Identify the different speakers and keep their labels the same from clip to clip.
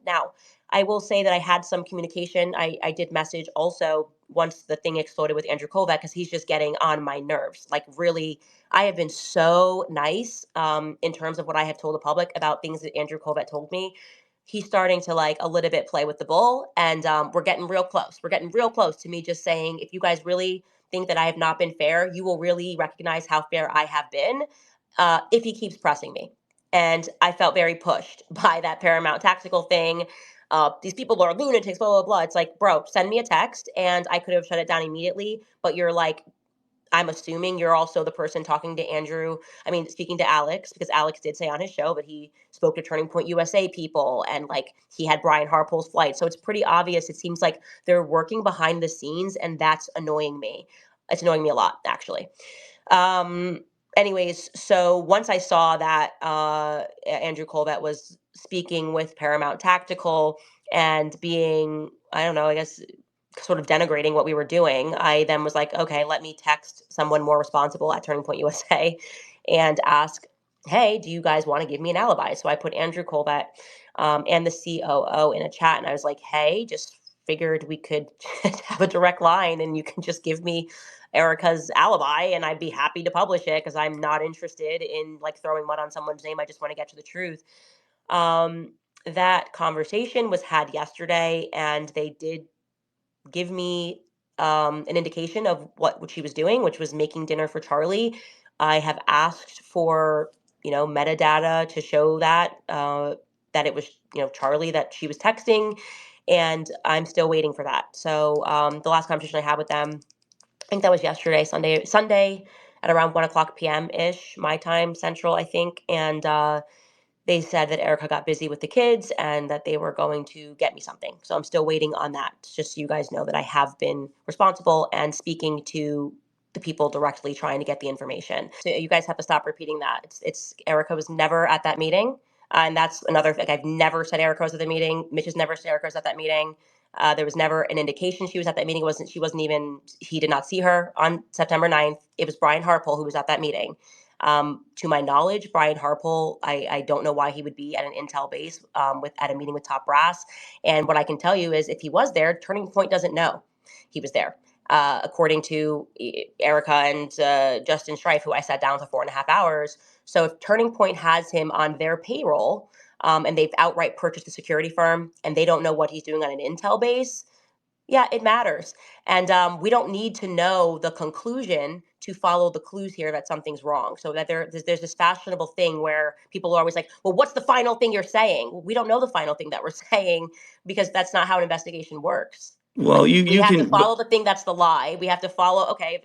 Speaker 1: Now, I will say that I had some communication. I did message also once the thing exploded with Andrew Kovac, because he's just getting on my nerves. Like, really, I have been so nice in terms of what I have told the public about things that Andrew Kovac told me. He's starting to like a little bit play with the bull, and we're getting real close. We're getting real close to me just saying, if you guys really think that I have not been fair, you will really recognize how fair I have been if he keeps pressing me. And I felt very pushed by that Paramount Tactical thing. These people are lunatics, blah, blah, blah. It's like, bro, send me a text, and I could have shut it down immediately. But you're like, I'm assuming you're also the person talking to Andrew. I mean, speaking to Alex, because Alex did say on his show that he spoke to Turning Point USA people, and like he had Brian Harpole's flight. So it's pretty obvious. It seems like they're working behind the scenes, and that's annoying me. It's annoying me a lot, actually. Anyways, so once I saw that Andrew Colbert was speaking with Paramount Tactical and being, I don't know, I guess sort of denigrating what we were doing, I then was like, okay, let me text someone more responsible at Turning Point USA and ask, hey, do you guys want to give me an alibi? So I put Andrew Colbert and the COO in a chat, and I was like, hey, just figured we could have a direct line and you can just give me Erica's alibi and I'd be happy to publish it, because I'm not interested in like throwing mud on someone's name. I just want to get to the truth. That conversation was had yesterday, and they did give me an indication of what she was doing, which was making dinner for Charlie. I have asked for, metadata to show that that it was, Charlie that she was texting, and I'm still waiting for that. So the last conversation I had with them, I think that was yesterday, Sunday at around 1:00 p.m. ish, my time, Central, I think. And they said that Erica got busy with the kids and that they were going to get me something. So I'm still waiting on that. Just so you guys know that I have been responsible and speaking to the people directly trying to get the information. So you guys have to stop repeating that. It's Erica was never at that meeting. And that's another thing. I've never said Erica was at the meeting. Mitch has never said Erica was at that meeting. There was never an indication she was at that meeting. He did not see her on September 9th. It was Brian Harpole who was at that meeting. To my knowledge, Brian Harpole, I don't know why he would be at an Intel base at a meeting with top brass. And what I can tell you is, if he was there, Turning Point doesn't know he was there. According to Erica and Justin Strife, who I sat down for 4.5 hours. So if Turning Point has him on their payroll, and they've outright purchased a security firm, and they don't know what he's doing on an Intel base, yeah, it matters. And we don't need to know the conclusion to follow the clues here that something's wrong. So that there's this fashionable thing where people are always like, well, what's the final thing you're saying? Well, we don't know the final thing that we're saying, because that's not how an investigation works.
Speaker 2: Well,
Speaker 1: like,
Speaker 2: you
Speaker 1: have
Speaker 2: can,
Speaker 1: to follow the thing that's the lie. We have to follow, okay,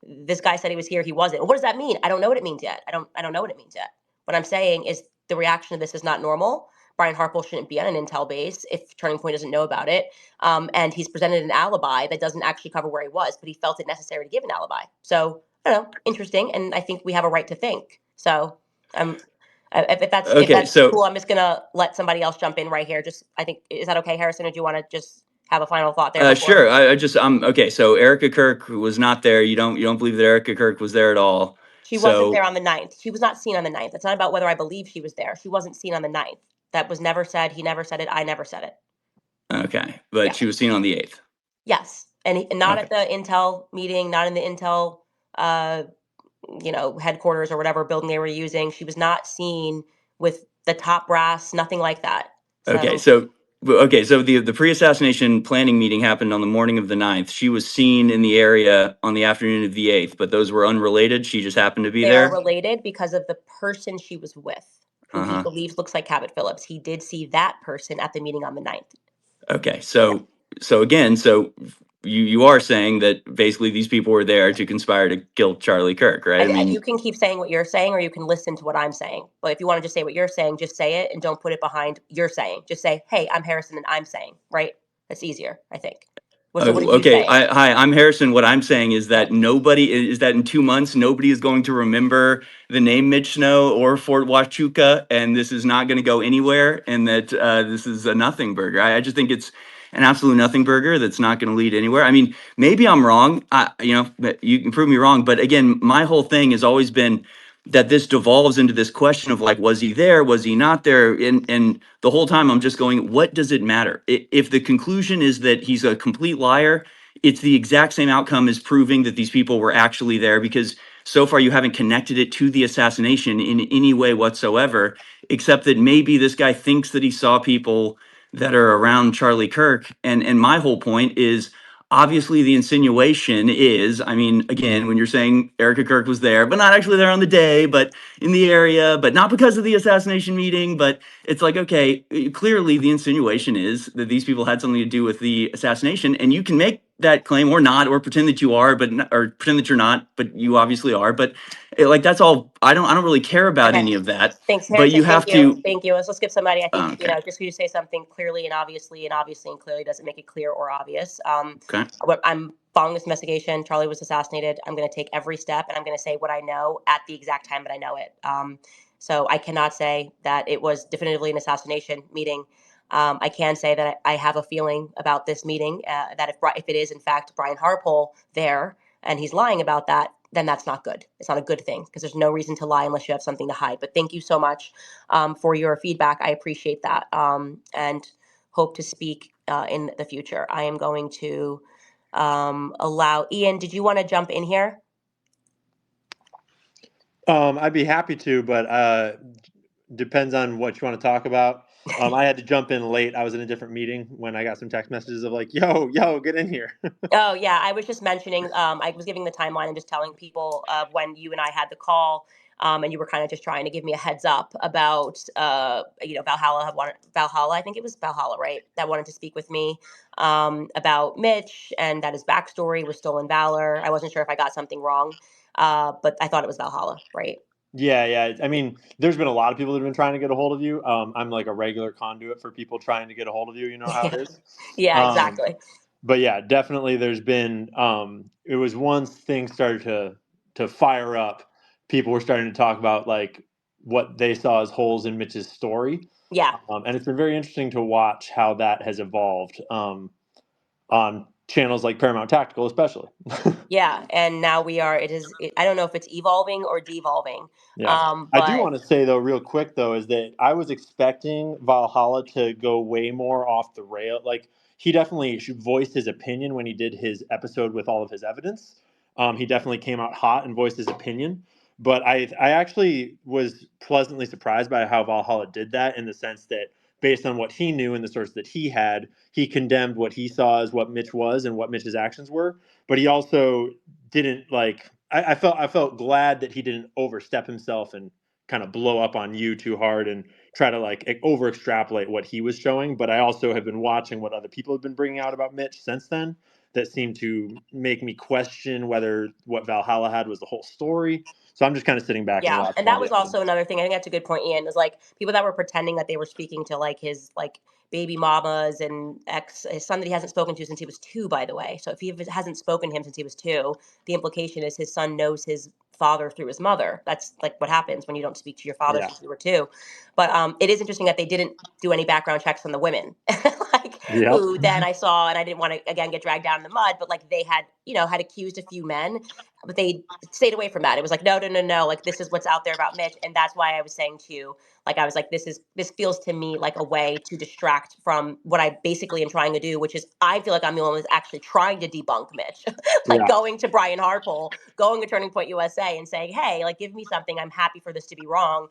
Speaker 1: this guy said he was here, he wasn't. What does that mean? I don't know what it means yet. I don't know what it means yet. What I'm saying is the reaction to this is not normal. Brian Harpole shouldn't be on an Intel base if Turning Point doesn't know about it. And he's presented an alibi that doesn't actually cover where he was, but he felt it necessary to give an alibi. So, I don't know, interesting. And I think we have a right to think. So, if that's
Speaker 2: so
Speaker 1: cool, I'm just going to let somebody else jump in right here. I think, is that okay, Harrison? Or do you want to just have a final thought there before?
Speaker 2: Sure. I'm okay. So Erica Kirk was not there. You don't believe that Erica Kirk was there at all.
Speaker 1: She wasn't there on the 9th. She was not seen on the 9th. It's not about whether I believe she was there. She wasn't seen on the 9th. That was never said. He never said it. I never said it.
Speaker 2: Okay. But
Speaker 1: Yeah.
Speaker 2: she was seen on the 8th.
Speaker 1: Yes. And not at the Intel meeting, not in the Intel, headquarters or whatever building they were using. She was not seen with the top brass, nothing like that.
Speaker 2: Okay. So the pre-assassination planning meeting happened on the morning of the 9th. She was seen in the area on the afternoon of the 8th, but those were unrelated. She just happened to be
Speaker 1: they
Speaker 2: there.
Speaker 1: are related because of the person she was with, who he believes looks like Cabot Phillips. He did see that person at the meeting on the 9th.
Speaker 2: Okay. So again, you are saying that basically these people were there to conspire to kill Charlie Kirk, right?
Speaker 1: You can keep saying what you're saying, or you can listen to what I'm saying. But if you want to just say what you're saying, just say it and don't put it behind you're saying. Just say, hey, I'm Harrison and I'm saying, right? That's easier, I think. So what did you say?
Speaker 2: Hi, I'm Harrison. What I'm saying is that in 2 months, nobody is going to remember the name Mitch Snow or Fort Huachuca, and this is not going to go anywhere, and that this is a nothing burger. I just think it's an absolute nothing burger that's not going to lead anywhere. I mean, maybe I'm wrong. You can prove me wrong, but again, my whole thing has always been that this devolves into this question of like, was he there? Was he not there? And the whole time I'm just going, what does it matter? If the conclusion is that he's a complete liar, it's the exact same outcome as proving that these people were actually there, because so far you haven't connected it to the assassination in any way whatsoever, except that maybe this guy thinks that he saw people that are around Charlie Kirk. And my whole point is, obviously the insinuation is, I mean, again, when you're saying Erica Kirk was there, but not actually there on the day, but in the area, but not because of the assassination meeting, but it's like, okay, clearly the insinuation is that these people had something to do with the assassination, and you can make that claim or not, or pretend that you are, but or pretend that you're not, but you obviously are. But like, that's all. I don't really care about
Speaker 1: Okay.
Speaker 2: any of that.
Speaker 1: Thanks,
Speaker 2: But
Speaker 1: Harrison.
Speaker 2: you have
Speaker 1: Thank you.
Speaker 2: to.
Speaker 1: Thank you. Let's skip somebody. I think,
Speaker 2: Okay.
Speaker 1: just because you say something clearly and obviously and clearly doesn't make it clear or obvious.
Speaker 2: Okay.
Speaker 1: I'm following this investigation. Charlie was assassinated. I'm going to take every step and I'm going to say what I know at the exact time that I know it. So I cannot say that it was definitively an assassination meeting. I can say that I have a feeling about this meeting, that if it is in fact Brian Harpole there and he's lying about that, then that's not good. It's not a good thing because there's no reason to lie unless you have something to hide. But thank you so much for your feedback. I appreciate that, and hope to speak in the future. I am going to allow Ian. Did you want to jump in here?
Speaker 3: I'd be happy to, but depends on what you want to talk about. I had to jump in late. I was in a different meeting when I got some text messages of like, yo, get in here.
Speaker 1: Oh yeah, I was just mentioning. I was giving the timeline and just telling people when you and I had the call, and you were kind of just trying to give me a heads up about, Valhalla. I think it was Valhalla, right? That wanted to speak with me about Mitch and that his backstory was stolen valor. I wasn't sure if I got something wrong, but I thought it was Valhalla, right?
Speaker 3: Yeah. I mean, there's been a lot of people that have been trying to get a hold of you. I'm like a regular conduit for people trying to get a hold of you. You know how it
Speaker 1: Yeah,
Speaker 3: is.
Speaker 1: yeah,
Speaker 3: Um,
Speaker 1: exactly.
Speaker 3: but yeah, definitely there's been it was once things started to fire up, people were starting to talk about like what they saw as holes in Mitch's story.
Speaker 1: Yeah,
Speaker 3: And it's been very interesting to watch how that has evolved on channels like Paramount Tactical especially.
Speaker 1: yeah, and now we are. It is. I don't know if it's evolving or devolving,
Speaker 3: Yeah. I do
Speaker 1: but
Speaker 3: want to say though, real quick though, is that I was expecting Valhalla to go way more off the rail. Like he definitely voiced his opinion when he did his episode with all of his evidence. He definitely came out hot and voiced his opinion. But I actually was pleasantly surprised by how Valhalla did that in the sense that based on what he knew and the source that he had, he condemned what he saw as what Mitch was and what Mitch's actions were. But he also didn't like I felt glad that he didn't overstep himself and kind of blow up on you too hard and try to like over extrapolate what he was showing. But I also have been watching what other people have been bringing out about Mitch since then that seemed to make me question whether what Valhalla had was the whole story. So I'm just kind of sitting back and
Speaker 1: yeah,
Speaker 3: watching
Speaker 1: and
Speaker 3: all
Speaker 1: that
Speaker 3: the
Speaker 1: was also
Speaker 3: evidence.
Speaker 1: another thing. I think that's a good point, Ian. Is like people that were pretending that they were speaking to like his like baby mamas and his son that he hasn't spoken to since he was 2, by the way. So if he hasn't spoken to him since he was 2, the implication is his son knows his father through his mother. That's like what happens when you don't speak to your father
Speaker 3: Yeah.
Speaker 1: since you were 2. But it is interesting that they didn't do any background checks on the women, like
Speaker 3: Yep.
Speaker 1: who then I saw, and I didn't want to again get dragged down in the mud, but like they had had accused a few men, but they stayed away from that. It was like, no, no, no, no. Like this is what's out there about Mitch, and that's why I was saying to you, like I was like, this feels to me like a way to distract from what I basically am trying to do, which is I feel like I'm the only one who's actually trying to debunk Mitch, like
Speaker 3: Yeah.
Speaker 1: going to Brian Harpole, going to Turning Point USA, and saying, hey, like give me something. I'm happy for this to be wrong.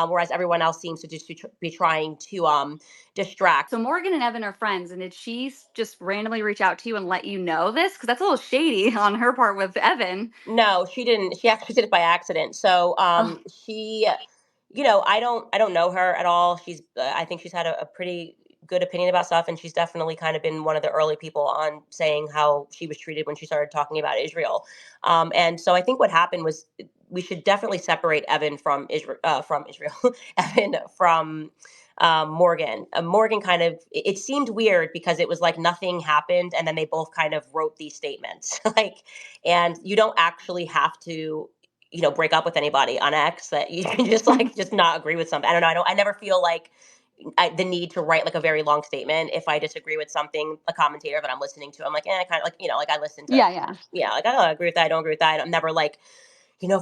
Speaker 1: Whereas everyone else seems to just be trying to distract.
Speaker 4: So Morgan and Evan are friends, and did she just randomly reach out to you and let you know this? Because that's a little shady on her part with Evan.
Speaker 1: No, she didn't. She actually did it by accident. So
Speaker 4: Oh,
Speaker 1: she, I don't know her at all. I think she's had a pretty good opinion about stuff, and she's definitely kind of been one of the early people on saying how she was treated when she started talking about Israel. And so I think what happened was we should definitely separate Evan from Israel, Evan from Morgan. Morgan kind of, it seemed weird because it was like nothing happened, and then they both kind of wrote these statements, like, and you don't actually have to break up with anybody on X, that you can just like just not agree with something. I don't know. I never feel like the need to write like a very long statement if I disagree with something, a commentator that I'm listening to. I'm like, kind of like, like I listen to,
Speaker 4: yeah, yeah.
Speaker 1: yeah, like I don't agree with that. I don't agree with that. I'm never like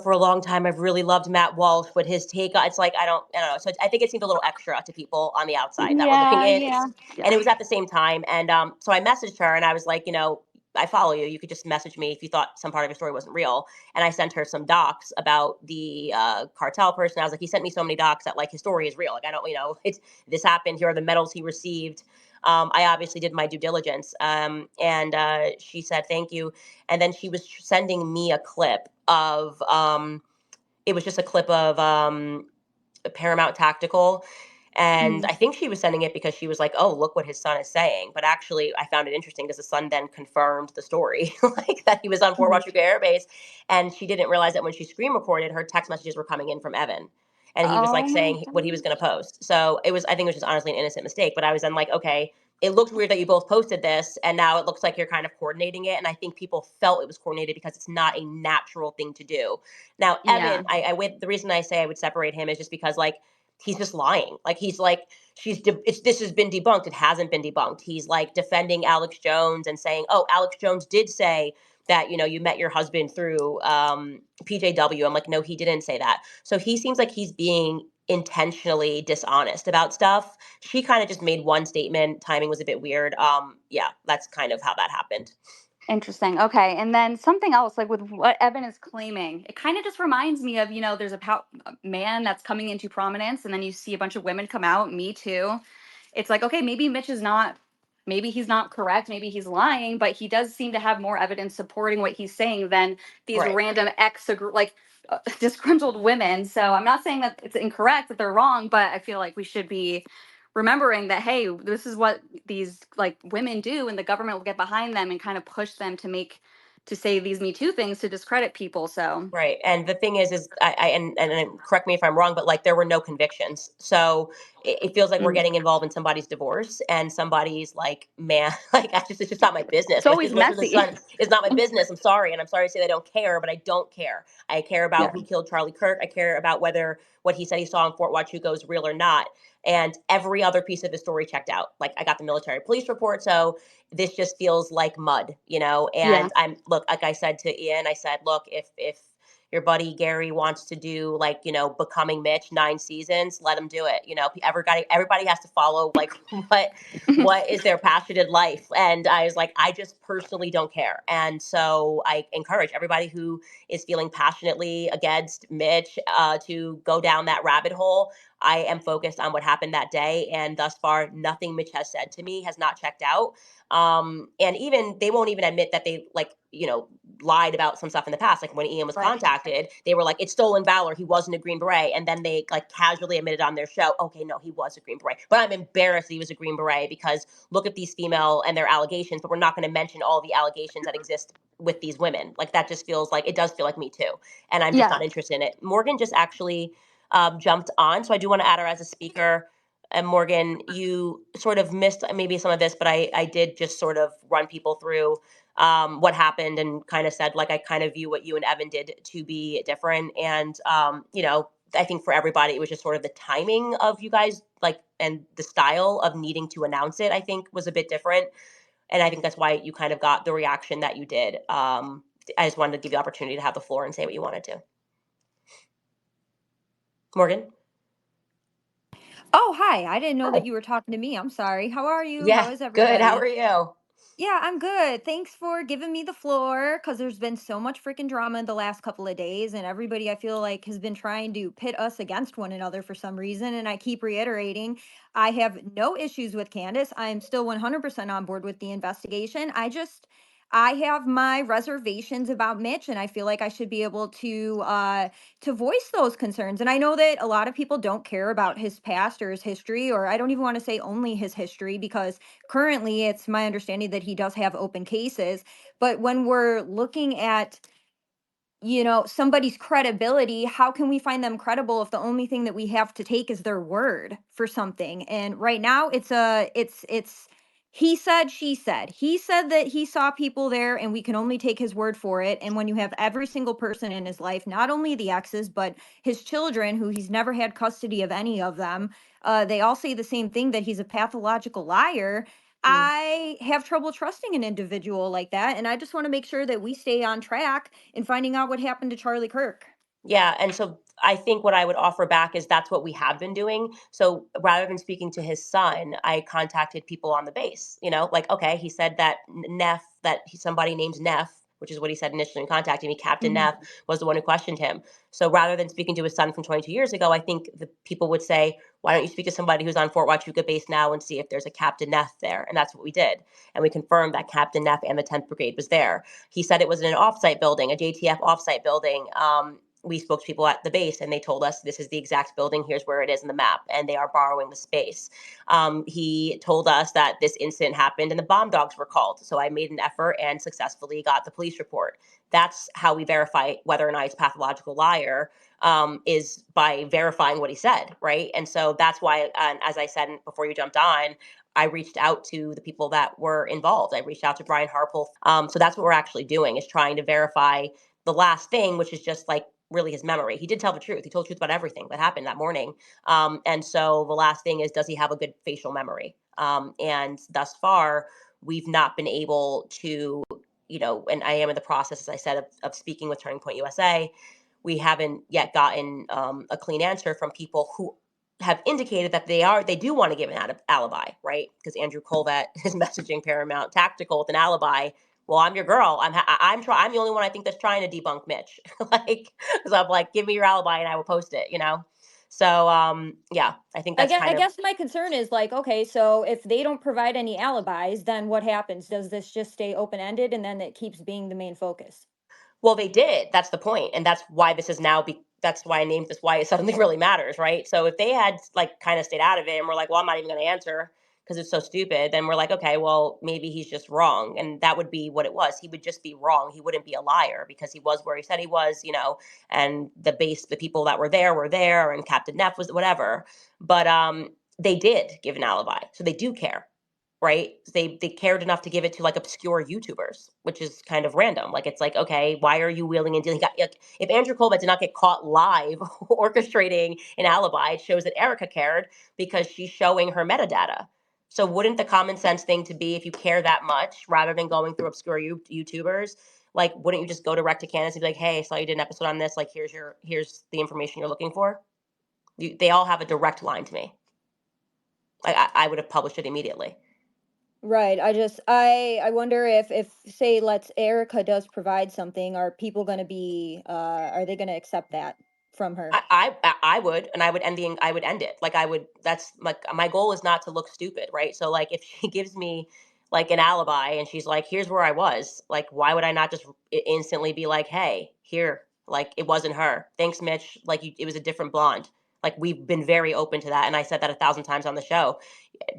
Speaker 1: for a long time, I've really loved Matt Walsh, but his take, it's like, I don't know. So I think it seemed a little extra to people on the outside that were looking
Speaker 4: Yeah,
Speaker 1: in.
Speaker 4: yeah,
Speaker 1: And
Speaker 4: yeah.
Speaker 1: it was at the same time. And so I messaged her and I was like, I follow you. You could just message me if you thought some part of your story wasn't real. And I sent her some docs about the cartel person. I was like, he sent me so many docs that like his story is real. Like, I don't, this happened. Here are the medals he received. I obviously did my due diligence. And she said, thank you. And then she was sending me a clip of, it was just a clip of Paramount Tactical. And
Speaker 4: Mm.
Speaker 1: I think she was sending it because she was like, oh, look what his son is saying. But actually, I found it interesting because the son then confirmed the story, like that he was on Fort
Speaker 4: Mhm.
Speaker 1: Huachuca Air Base. And she didn't realize that when she screen recorded, her text messages were coming in from Evan. And he was
Speaker 4: Oh
Speaker 1: like
Speaker 4: my
Speaker 1: saying what he was going to
Speaker 4: gosh.
Speaker 1: post. So I think it was just honestly an innocent mistake. But I was then like, okay, it looked weird that you both posted this. And now it looks like you're kind of coordinating it. And I think people felt it was coordinated because it's not a natural thing to do. Now,
Speaker 4: Yeah.
Speaker 1: Evan, I would, the reason I say I would separate him is just because like he's just lying. Like he's like this has been debunked. It hasn't been debunked. He's like defending Alex Jones and saying, "Oh, Alex Jones did say that you met your husband through PJW." I'm like, no, he didn't say that. So he seems like he's being intentionally dishonest about stuff. She kind of just made one statement. Timing was a bit weird. Yeah, that's kind of how that happened.
Speaker 4: Interesting. Okay. And then something else, like with what Evan is claiming, it kind of just reminds me of, there's a man that's coming into prominence, and then you see a bunch of women come out, Me Too. It's like, okay, maybe Mitch is not, maybe he's not correct, maybe he's lying, but he does seem to have more evidence supporting what he's saying than these
Speaker 1: Right.
Speaker 4: random disgruntled women. So I'm not saying that it's incorrect, that they're wrong, but I feel like we should be remembering that, hey, this is what these like women do, and the government will get behind them and kind of push them to say these Me Too things to discredit people. So
Speaker 1: Right. And the thing is and correct me if I'm wrong, but like there were no convictions. So it feels like we're
Speaker 4: mm,
Speaker 1: getting involved in somebody's divorce and somebody's like, man, like it's just not my business.
Speaker 4: it's
Speaker 1: What his
Speaker 4: always
Speaker 1: relationship with his
Speaker 4: messy.
Speaker 1: son is not my business. I'm sorry. And I'm sorry to say that I don't care, but I don't care. I care about
Speaker 4: Yeah.
Speaker 1: who killed Charlie Kirk. I care about whether what he said he saw in Fort Huachuca is real or not. And every other piece of his story checked out. Like I got the military police report. So this just feels like mud.
Speaker 4: Yeah.
Speaker 1: And I'm look, like I said to Ian, I said, look, if your buddy Gary wants to do like, becoming Mitch 9 seasons, let him do it. Everybody has to follow like what is their passionate life. And I was like, I just personally don't care. And so I encourage everybody who is feeling passionately against Mitch to go down that rabbit hole. I am focused on what happened that day. And thus far, nothing Mitch has said to me has not checked out. And even they won't even admit that they lied about some stuff in the past. Like when Ian was
Speaker 4: Right.
Speaker 1: contacted, they were like, it's stolen valor. He wasn't a Green Beret. And then they like casually admitted on their show, okay, no, he was a Green Beret. But I'm embarrassed he was a Green Beret because look at these female and their allegations, but we're not going to mention all the allegations that exist with these women. Like that just feels like it does feel like Me Too. And I'm just
Speaker 4: Yeah.
Speaker 1: not interested in it. Morgan just actually jumped on. So I do want to add her as a speaker. And Morgan, you sort of missed maybe some of this, but I did just sort of run people through what happened and kind of said, like, I kind of view what you and Evan did to be different. And, I think for everybody, it was just sort of the timing of you guys, like, and the style of needing to announce it, I think was a bit different. And I think that's why you kind of got the reaction that you did. I just wanted to give you the opportunity to have the floor and say what you wanted to. Morgan?
Speaker 5: Oh, hi. I didn't know
Speaker 1: Hi.
Speaker 5: that you were talking to me. I'm sorry. How are you? How
Speaker 1: Yeah,
Speaker 5: is
Speaker 1: good. How
Speaker 5: everybody?
Speaker 1: are you?
Speaker 5: Yeah, I'm good. Thanks for giving me the floor because there's been so much freaking drama in the last couple of days, and everybody I feel like has been trying to pit us against one another for some reason. And I keep reiterating, I have no issues with Candace. I'm still 100% on board with the investigation. I have my reservations about Mitch, and I feel like I should be able to voice those concerns. And I know that a lot of people don't care about his past or his history, or I don't even want to say only his history, because currently it's my understanding that he does have open cases. But when we're looking at somebody's credibility, how can we find them credible if the only thing that we have to take is their word for something? And right now it's he said, she said. He said that he saw people there and we can only take his word for it. And when you have every single person in his life, not only the exes but his children, who he's never had custody of any of them, they all say the same thing, that he's a pathological liar.
Speaker 1: Mm.
Speaker 5: I have trouble trusting an individual like that, and I just want to make sure that we stay on track in finding out what happened to Charlie Kirk.
Speaker 1: Yeah, and so I think what I would offer back is that's what we have been doing. So rather than speaking to his son, I contacted people on the base. Like, okay, he said that Neff, somebody named Neff, which is what he said initially in contacting me, Captain
Speaker 5: Mhm.
Speaker 1: Neff was the one who questioned him. So rather than speaking to his son from 22 years ago, I think the people would say, why don't you speak to somebody who's on Fort Huachuca base now and see if there's a Captain Neff there? And that's what we did. And we confirmed that Captain Neff and the 10th Brigade was there. He said it was in an offsite building, a JTF offsite building. We spoke to people at the base and they told us this is the exact building, here's where it is in the map, and they are borrowing the space. He told us that this incident happened and the bomb dogs were called, so I made an effort and successfully got the police report. That's how we verify whether or not he's a pathological liar, is by verifying what he said, right? And so that's why, as I said before you jumped on, I reached out to the people that were involved. I reached out to Brian Harpole. So that's what we're actually doing, is trying to verify the last thing, which is just like really his memory. He did tell the truth. He told the truth about everything that happened that morning. And so the last thing is, does he have a good facial memory? And thus far, we've not been able to, and I am in the process, as I said, of speaking with Turning Point USA. We haven't yet gotten a clean answer from people who have indicated that they do want to give an alibi, right? Because Andrew Colvett is messaging Paramount Tactical with an alibi. Well, I'm your girl. I'm the only one I think that's trying to debunk Mitch. Like, because I'm like, give me your alibi and I will post it. So yeah, I think that's
Speaker 5: I
Speaker 1: kind of.
Speaker 5: guess my concern is like, okay, so if they don't provide any alibis, then what happens? Does this just stay open ended and then it keeps being the main focus?
Speaker 1: Well, they did. That's the point, and that's why this is now. That's why I named this. Why it suddenly really matters, right? So if they had like kind of stayed out of it and we're like, well, I'm not even going to answer because it's so stupid, then we're like, okay, well, maybe he's just wrong, and that would be what it was. He would just be wrong. He wouldn't be a liar because he was where he said he was. And the people that were there, and Captain Neff was whatever. But they did give an alibi, so they do care, right? They cared enough to give it to like obscure YouTubers, which is kind of random. Like, it's like, okay, why are you wheeling and dealing? Like, if Andrew Colbert did not get caught live orchestrating an alibi, it shows that Erica cared because she's showing her metadata. So wouldn't the common sense thing to be, if you care that much, rather than going through obscure YouTubers, like, wouldn't you just go direct to Candace and be like, hey, I saw you did an episode on this. Like, here's the information you're looking for. They all have a direct line to me. I would have published it immediately.
Speaker 5: Right. I wonder if say let's Erica does provide something, are people going to be are they going to accept that from her?
Speaker 1: I would, and I would end it. Like, I would. That's like, my goal is not to look stupid, right? So like, if she gives me like an alibi and she's like, here's where I was, like, why would I not just instantly be like, hey, here, like, it wasn't her. Thanks, Mitch. Like, it was a different blonde. Like, we've been very open to that, and I said that 1,000 times on the show.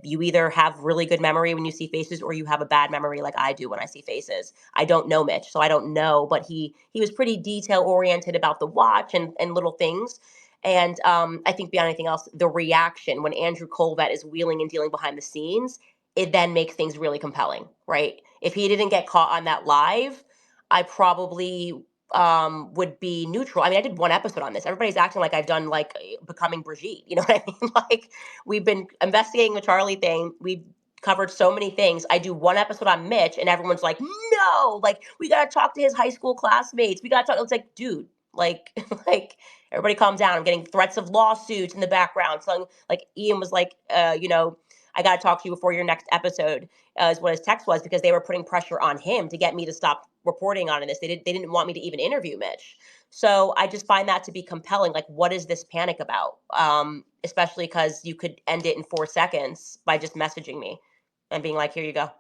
Speaker 1: You either have really good memory when you see faces, or you have a bad memory like I do when I see faces. I don't know Mitch, so I don't know, but he was pretty detail oriented about the watch and little things. And I think beyond anything else, the reaction when Andrew Colvett is wheeling and dealing behind the scenes, it then makes things really compelling, right? If he didn't get caught on that live, I probably would be neutral. I mean, I did one episode on this. Everybody's acting like I've done like Becoming Brigitte. You know what I mean? Like, we've been investigating the Charlie thing. We've covered so many things. I do one episode on Mitch, and everyone's like, "No, like, we gotta talk to his high school classmates. We gotta talk." It's like, dude, like, like, everybody calm down. I'm getting threats of lawsuits in the background. So, like, Ian was like, I gotta talk to you before your next episode, is what his text was, because they were putting pressure on him to get me to stop reporting on this. They didn't want me to even interview Mitch. So I just find that to be compelling. Like, what is this panic about? Especially because you could end it in 4 seconds by just messaging me and being like, here you go.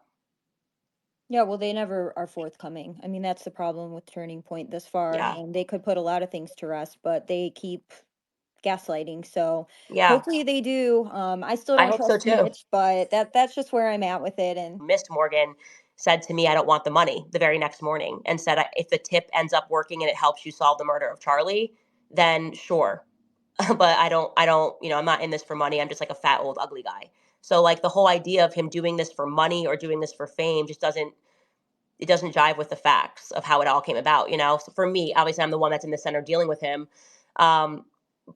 Speaker 5: Yeah, well, they never are forthcoming. I mean, that's the problem with Turning Point this far,
Speaker 1: Yeah.
Speaker 5: and they could put a lot of things to rest, but they keep gaslighting. So
Speaker 1: Yeah.
Speaker 5: hopefully they do. I still
Speaker 1: I
Speaker 5: don't
Speaker 1: hope so
Speaker 5: trust
Speaker 1: too.
Speaker 5: Mitch, but that's just where I'm at with it. And
Speaker 1: Missed Morgan said to me, I don't want the money, the very next morning, and said, if the tip ends up working and it helps you solve the murder of Charlie, then sure. But I'm not in this for money. I'm just like a fat, old, ugly guy. So like, the whole idea of him doing this for money or doing this for fame just doesn't jive with the facts of how it all came about. So for me, obviously, I'm the one that's in the center dealing with him. Um,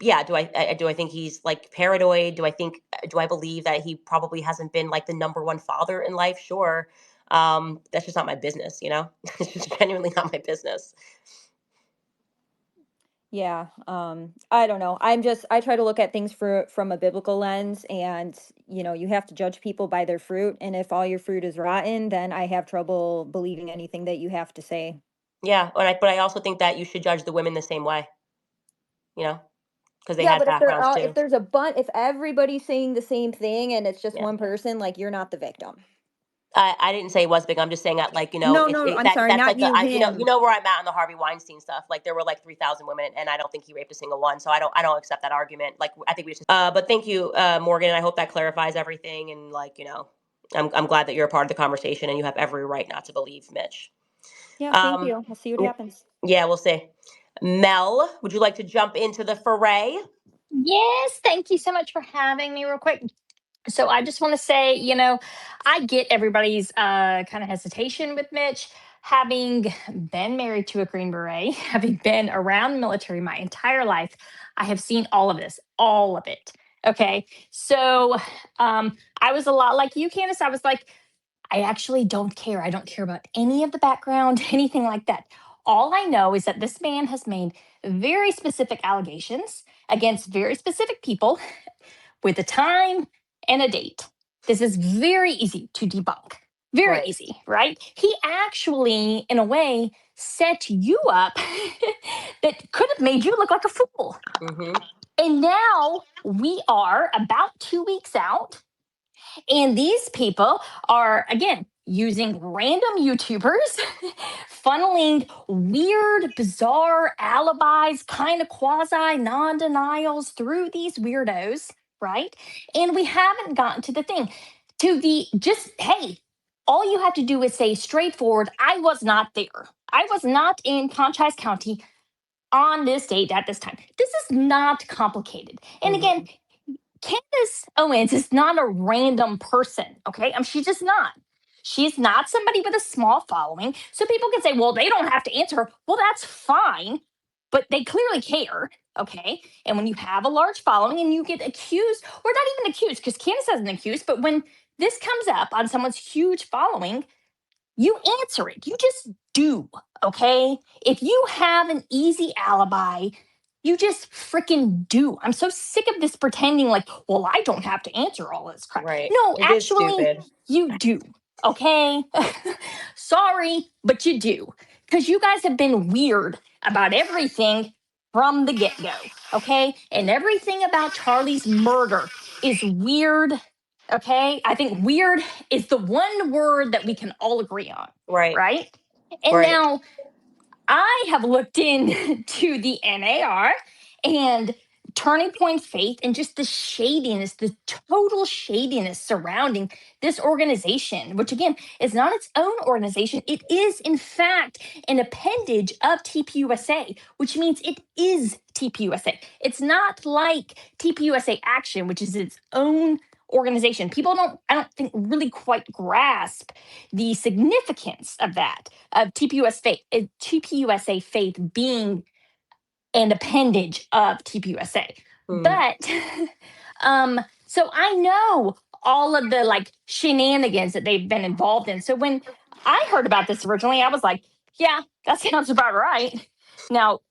Speaker 1: yeah, do I think he's like paranoid? Do I believe that he probably hasn't been like the number one father in life? Sure. That's just not my business. It's just genuinely not my business.
Speaker 5: Yeah, I don't know. I try to look at things from a biblical lens, and you have to judge people by their fruit, and if all your fruit is rotten, then I have trouble believing anything that you have to say.
Speaker 1: Yeah, but I also think that you should judge the women the same way, you know, because they
Speaker 5: Yeah,
Speaker 1: had
Speaker 5: but
Speaker 1: backgrounds
Speaker 5: if
Speaker 1: too.
Speaker 5: there's if everybody's saying the same thing and it's just
Speaker 1: Yeah.
Speaker 5: one person, like, you're not the victim.
Speaker 1: I didn't say it was big. I'm just saying that, like,
Speaker 5: No,
Speaker 1: if
Speaker 5: no,
Speaker 1: it,
Speaker 5: I'm sorry,
Speaker 1: that's
Speaker 5: not
Speaker 1: like
Speaker 5: you,
Speaker 1: you
Speaker 5: him.
Speaker 1: know where I'm at on the Harvey Weinstein stuff. Like, there were like 3,000 women, and I don't think he raped a single one. So I don't accept that argument. Like, I think we just. But thank you, Morgan. I hope that clarifies everything. And, like, I'm glad that you're a part of the conversation, and you have every right not to believe Mitch.
Speaker 5: Yeah, thank
Speaker 1: Um,
Speaker 5: you. We'll see what happens.
Speaker 1: yeah, we'll see. Mel, would you like to jump into the foray?
Speaker 6: Yes, thank you so much for having me real quick. So I just want to say, I get everybody's kind of hesitation with Mitch. Having been married to a Green Beret, having been around the military my entire life, I have seen all of this, all of it. Okay. So I was a lot like you, Candace. I was like, I actually don't care. I don't care about any of the background, anything like that. All I know is that this man has made very specific allegations against very specific people with a time and a date. This is very easy to debunk. Very
Speaker 1: Right.
Speaker 6: easy, right? He actually, in a way, set you up that could have made you look like a fool.
Speaker 1: Mm-hmm.
Speaker 6: And now we are about 2 weeks out, and these people are, again, using random YouTubers, funneling weird, bizarre alibis, kind of quasi non denials through these weirdos, right? And we haven't gotten to the thing, to the just, hey, all you have to do is say straightforward, I was not there. I was not in Conchise County on this date at this time. This is not complicated. And again,
Speaker 1: Mm-hmm.
Speaker 6: Candace Owens is not a random person, okay? She's just not. She's not somebody with a small following. So people can say, well, they don't have to answer her. Well, that's fine, but they clearly care, okay? And when you have a large following and you get accused, or not even accused, because Candace hasn't accused, but when this comes up on someone's huge following, you answer it. You just do, okay? If you have an easy alibi, you just freaking do. I'm so sick of this pretending like, well, I don't have to answer all this crap.
Speaker 1: Right.
Speaker 6: No,
Speaker 1: It is
Speaker 6: actually,
Speaker 1: stupid.
Speaker 6: you do, okay? Sorry, but you do. Because you guys have been weird about everything from the get go, okay? And everything about Charlie's murder is weird. Okay. I think weird is the one word that we can all agree on.
Speaker 1: Right.
Speaker 6: Right. And
Speaker 1: Right.
Speaker 6: now I have looked into the NAR and Turning Point Faith and just the shadiness, the total shadiness surrounding this organization, which again is not its own organization. It is, in fact, an appendage of TPUSA, which means it is TPUSA. It's not like TPUSA Action, which is its own organization. People I don't think, really quite grasp the significance of that, of TPUSA faith being an appendage of TPUSA.
Speaker 1: Mm.
Speaker 6: But so I know all of the like shenanigans that they've been involved in. So when I heard about this originally, I was like, yeah, that sounds about right. Now,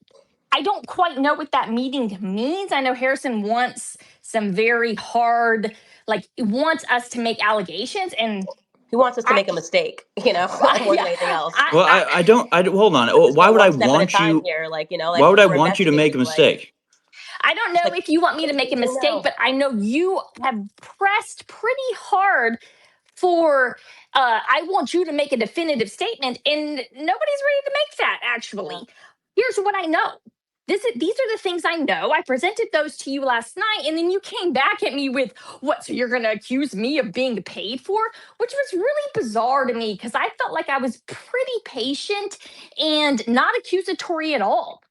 Speaker 6: I don't quite know what that meeting means. I know Harrison wants some very hard, like, wants us to make allegations, and
Speaker 1: He wants us to
Speaker 6: I,
Speaker 1: make a mistake, more than
Speaker 6: yeah,
Speaker 1: anything else.
Speaker 6: I,
Speaker 2: Well,
Speaker 6: I,
Speaker 2: I don't hold on.
Speaker 1: Let's just
Speaker 2: Why
Speaker 1: go
Speaker 2: would I
Speaker 1: one step at a
Speaker 2: want
Speaker 1: time
Speaker 2: you?
Speaker 1: here. Like,
Speaker 2: Why would I
Speaker 1: we're
Speaker 2: want you to make a
Speaker 1: investigating. Like,
Speaker 2: mistake?
Speaker 6: I don't
Speaker 1: it's
Speaker 6: know
Speaker 1: like,
Speaker 6: if you want me to make a
Speaker 1: you
Speaker 6: mistake,
Speaker 1: know.
Speaker 6: but I know you have pressed pretty hard for I want you to make a definitive statement, and nobody's ready to make that.
Speaker 1: Yeah.
Speaker 6: Actually, here's what I know. These are the things I know. I presented those to you last night, and then you came back at me with what? So you're going to accuse me of being paid for, which was really bizarre to me because I felt like I was pretty patient and not accusatory at all.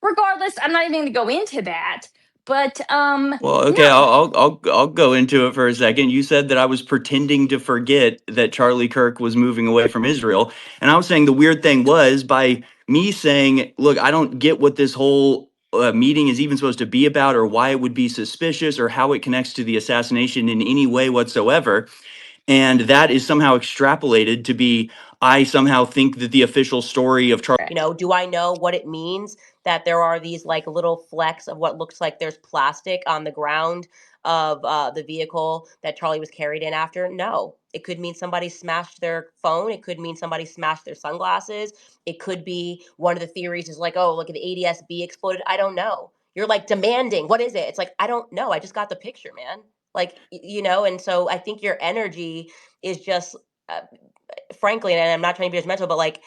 Speaker 6: Regardless, I'm not even going to go into that. But
Speaker 2: Well, okay,
Speaker 6: no,
Speaker 2: I'll go into it for a second. You said that I was pretending to forget that Charlie Kirk was moving away from Israel, and I was saying the weird thing was by me saying, "Look, I don't get what this whole meeting is even supposed to be about, or why it would be suspicious, or how it connects to the assassination in any way whatsoever." And that is somehow extrapolated to be, I somehow think that the official story of Charlie.
Speaker 1: Do I know what it means that there are these like little flecks of what looks like there's plastic on the ground of the vehicle that Charlie was carried in after? No. It could mean somebody smashed their phone. It could mean somebody smashed their sunglasses. It could be one of the theories is like, oh, look at the ADS-B exploded. I don't know. You're like demanding, what is it? It's like, I don't know. I just got the picture, man. Like, and so I think your energy is just, uh, frankly, and I'm not trying to be judgmental, but like,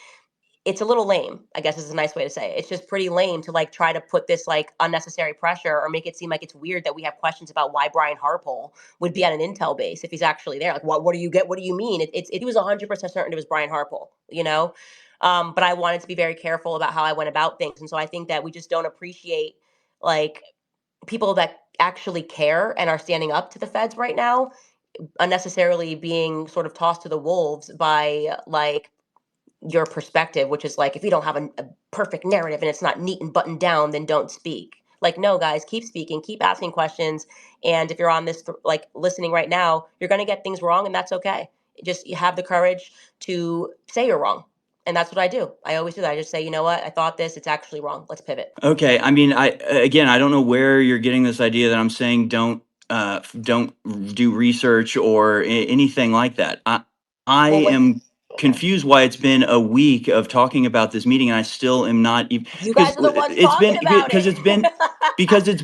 Speaker 1: it's a little lame, I guess is a nice way to say it. It's just pretty lame to like try to put this like unnecessary pressure or make it seem like it's weird that we have questions about why Brian Harpole would be at an Intel base if he's actually there. Like, what do you get? What do you mean? It was 100% certain it was Brian Harpole, But I wanted to be very careful about how I went about things. And so I think that we just don't appreciate like people that actually care and are standing up to the feds right now unnecessarily being sort of tossed to the wolves by like your perspective, which is like, if you don't have a perfect narrative and it's not neat and buttoned down, then don't speak. Like, no, guys, keep speaking, keep asking questions. And if you're on this, like listening right now, you're going to get things wrong, and that's okay. Just you have the courage to say you're wrong. And that's what I do. I always do that. I just say, you know what? I thought this, it's actually wrong. Let's pivot.
Speaker 2: Okay, I mean, I don't know where you're getting this idea that I'm saying don't do research or anything like that. I
Speaker 1: Well,
Speaker 2: am
Speaker 1: okay.
Speaker 2: confused why it's been a week of talking about this meeting and I still am not even
Speaker 1: You
Speaker 2: because
Speaker 1: guys are the ones
Speaker 2: it's
Speaker 1: talking
Speaker 2: been
Speaker 1: about
Speaker 2: because
Speaker 1: it.
Speaker 2: it's
Speaker 1: I've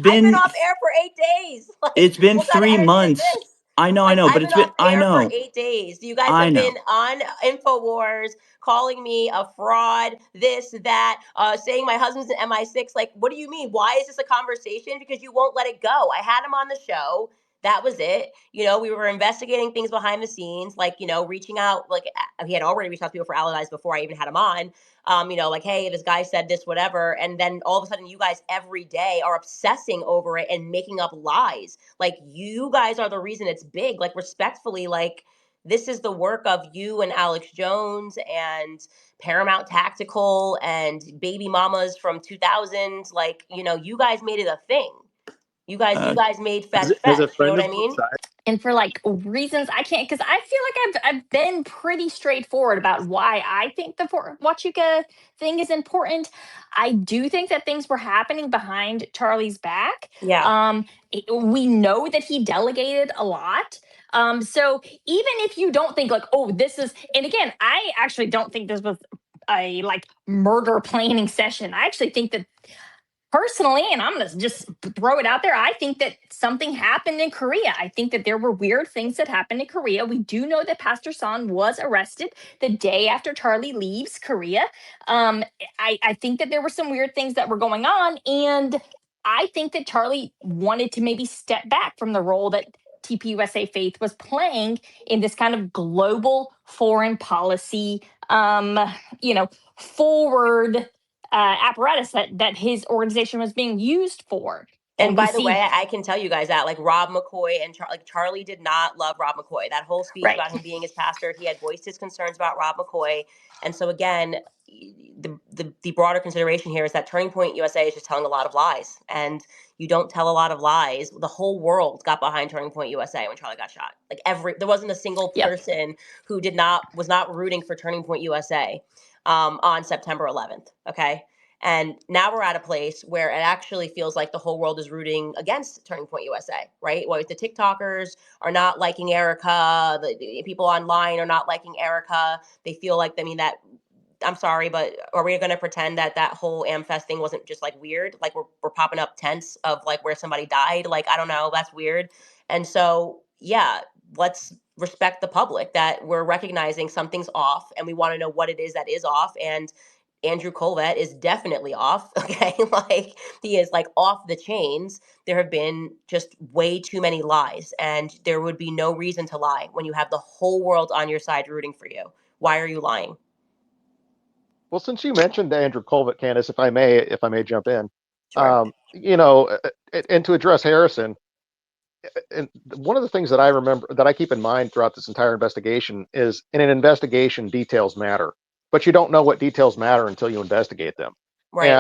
Speaker 1: been
Speaker 2: been
Speaker 1: off air for 8 days. Like,
Speaker 2: it's been
Speaker 1: what kind of
Speaker 2: three
Speaker 1: energy is
Speaker 2: months.
Speaker 1: this?
Speaker 2: I
Speaker 1: Like,
Speaker 2: know, but
Speaker 1: I've
Speaker 2: it's
Speaker 1: been
Speaker 2: been
Speaker 1: off
Speaker 2: I
Speaker 1: air for
Speaker 2: know,
Speaker 1: 8 days. You guys
Speaker 2: I
Speaker 1: have been
Speaker 2: know.
Speaker 1: on InfoWars calling me a fraud, this, that, saying my husband's an MI6. Like, what do you mean? Why is this a conversation? Because you won't let it go. I had him on the show. That was it. We were investigating things behind the scenes, like, reaching out. Like, he had already reached out to people for allies before I even had him on. Like, hey, this guy said this, whatever. And then all of a sudden, you guys every day are obsessing over it and making up lies. Like, you guys are the reason it's big. Like, respectfully, like, this is the work of you and Alex Jones and Paramount Tactical and Baby Mamas from 2000s. Like, you guys made it a thing. You guys,
Speaker 2: Uh,
Speaker 1: made
Speaker 3: As,
Speaker 1: fetch
Speaker 3: as a
Speaker 1: fetch. You know
Speaker 3: friend
Speaker 1: what
Speaker 3: of
Speaker 1: I
Speaker 3: both
Speaker 1: mean?
Speaker 3: sides.
Speaker 6: And for like reasons I can't, because I feel like I've been pretty straightforward about why I think the Huachuca thing is important. I do think that things were happening behind Charlie's back.
Speaker 1: Yeah.
Speaker 6: We know that he delegated a lot. So even if you don't think like, oh, this is, and again, I actually don't think this was a like murder planning session. I actually think that personally, and I'm going to just throw it out there, I think that something happened in Korea. I think that there were weird things that happened in Korea. We do know that Pastor Son was arrested the day after Charlie leaves Korea. I think that there were some weird things that were going on. And I think that Charlie wanted to maybe step back from the role that TPUSA Faith was playing in this kind of global foreign policy, forward apparatus that his organization was being used for.
Speaker 1: And
Speaker 6: And we
Speaker 1: by the way,
Speaker 6: see,
Speaker 1: I can tell you guys that like Rob McCoy and Charlie did not love Rob McCoy. That whole speech
Speaker 6: right,
Speaker 1: about him being his pastor, he had voiced his concerns about Rob McCoy. And so again, the broader consideration here is that Turning Point USA is just telling a lot of lies, and you don't tell a lot of lies. The whole world got behind Turning Point USA when Charlie got shot. Like there wasn't a single
Speaker 6: yep,
Speaker 1: person who was not rooting for Turning Point USA on September 11th. Okay. And now we're at a place where it actually feels like the whole world is rooting against Turning Point USA, right? Well, the TikTokers are not liking Erica. The people online are not liking Erica. They feel like, that I'm sorry, but are we going to pretend that that whole AmFest thing wasn't just like weird? Like we're popping up tents of like where somebody died. Like, I don't know, that's weird. And so, yeah, let's respect the public that we're recognizing something's off and we want to know what it is that is off. And Andrew Colvett is definitely off. Okay. Like he is like off the chains. There have been just way too many lies, and there would be no reason to lie when you have the whole world on your side rooting for you. Why are you lying?
Speaker 7: Well, since you mentioned Andrew Colvett, Candace, if I may jump in,
Speaker 1: Sure.
Speaker 7: and to address Harrison, and one of the things that I remember that I keep in mind throughout this entire investigation is in an investigation, details matter, but you don't know what details matter until you investigate them.
Speaker 1: Right.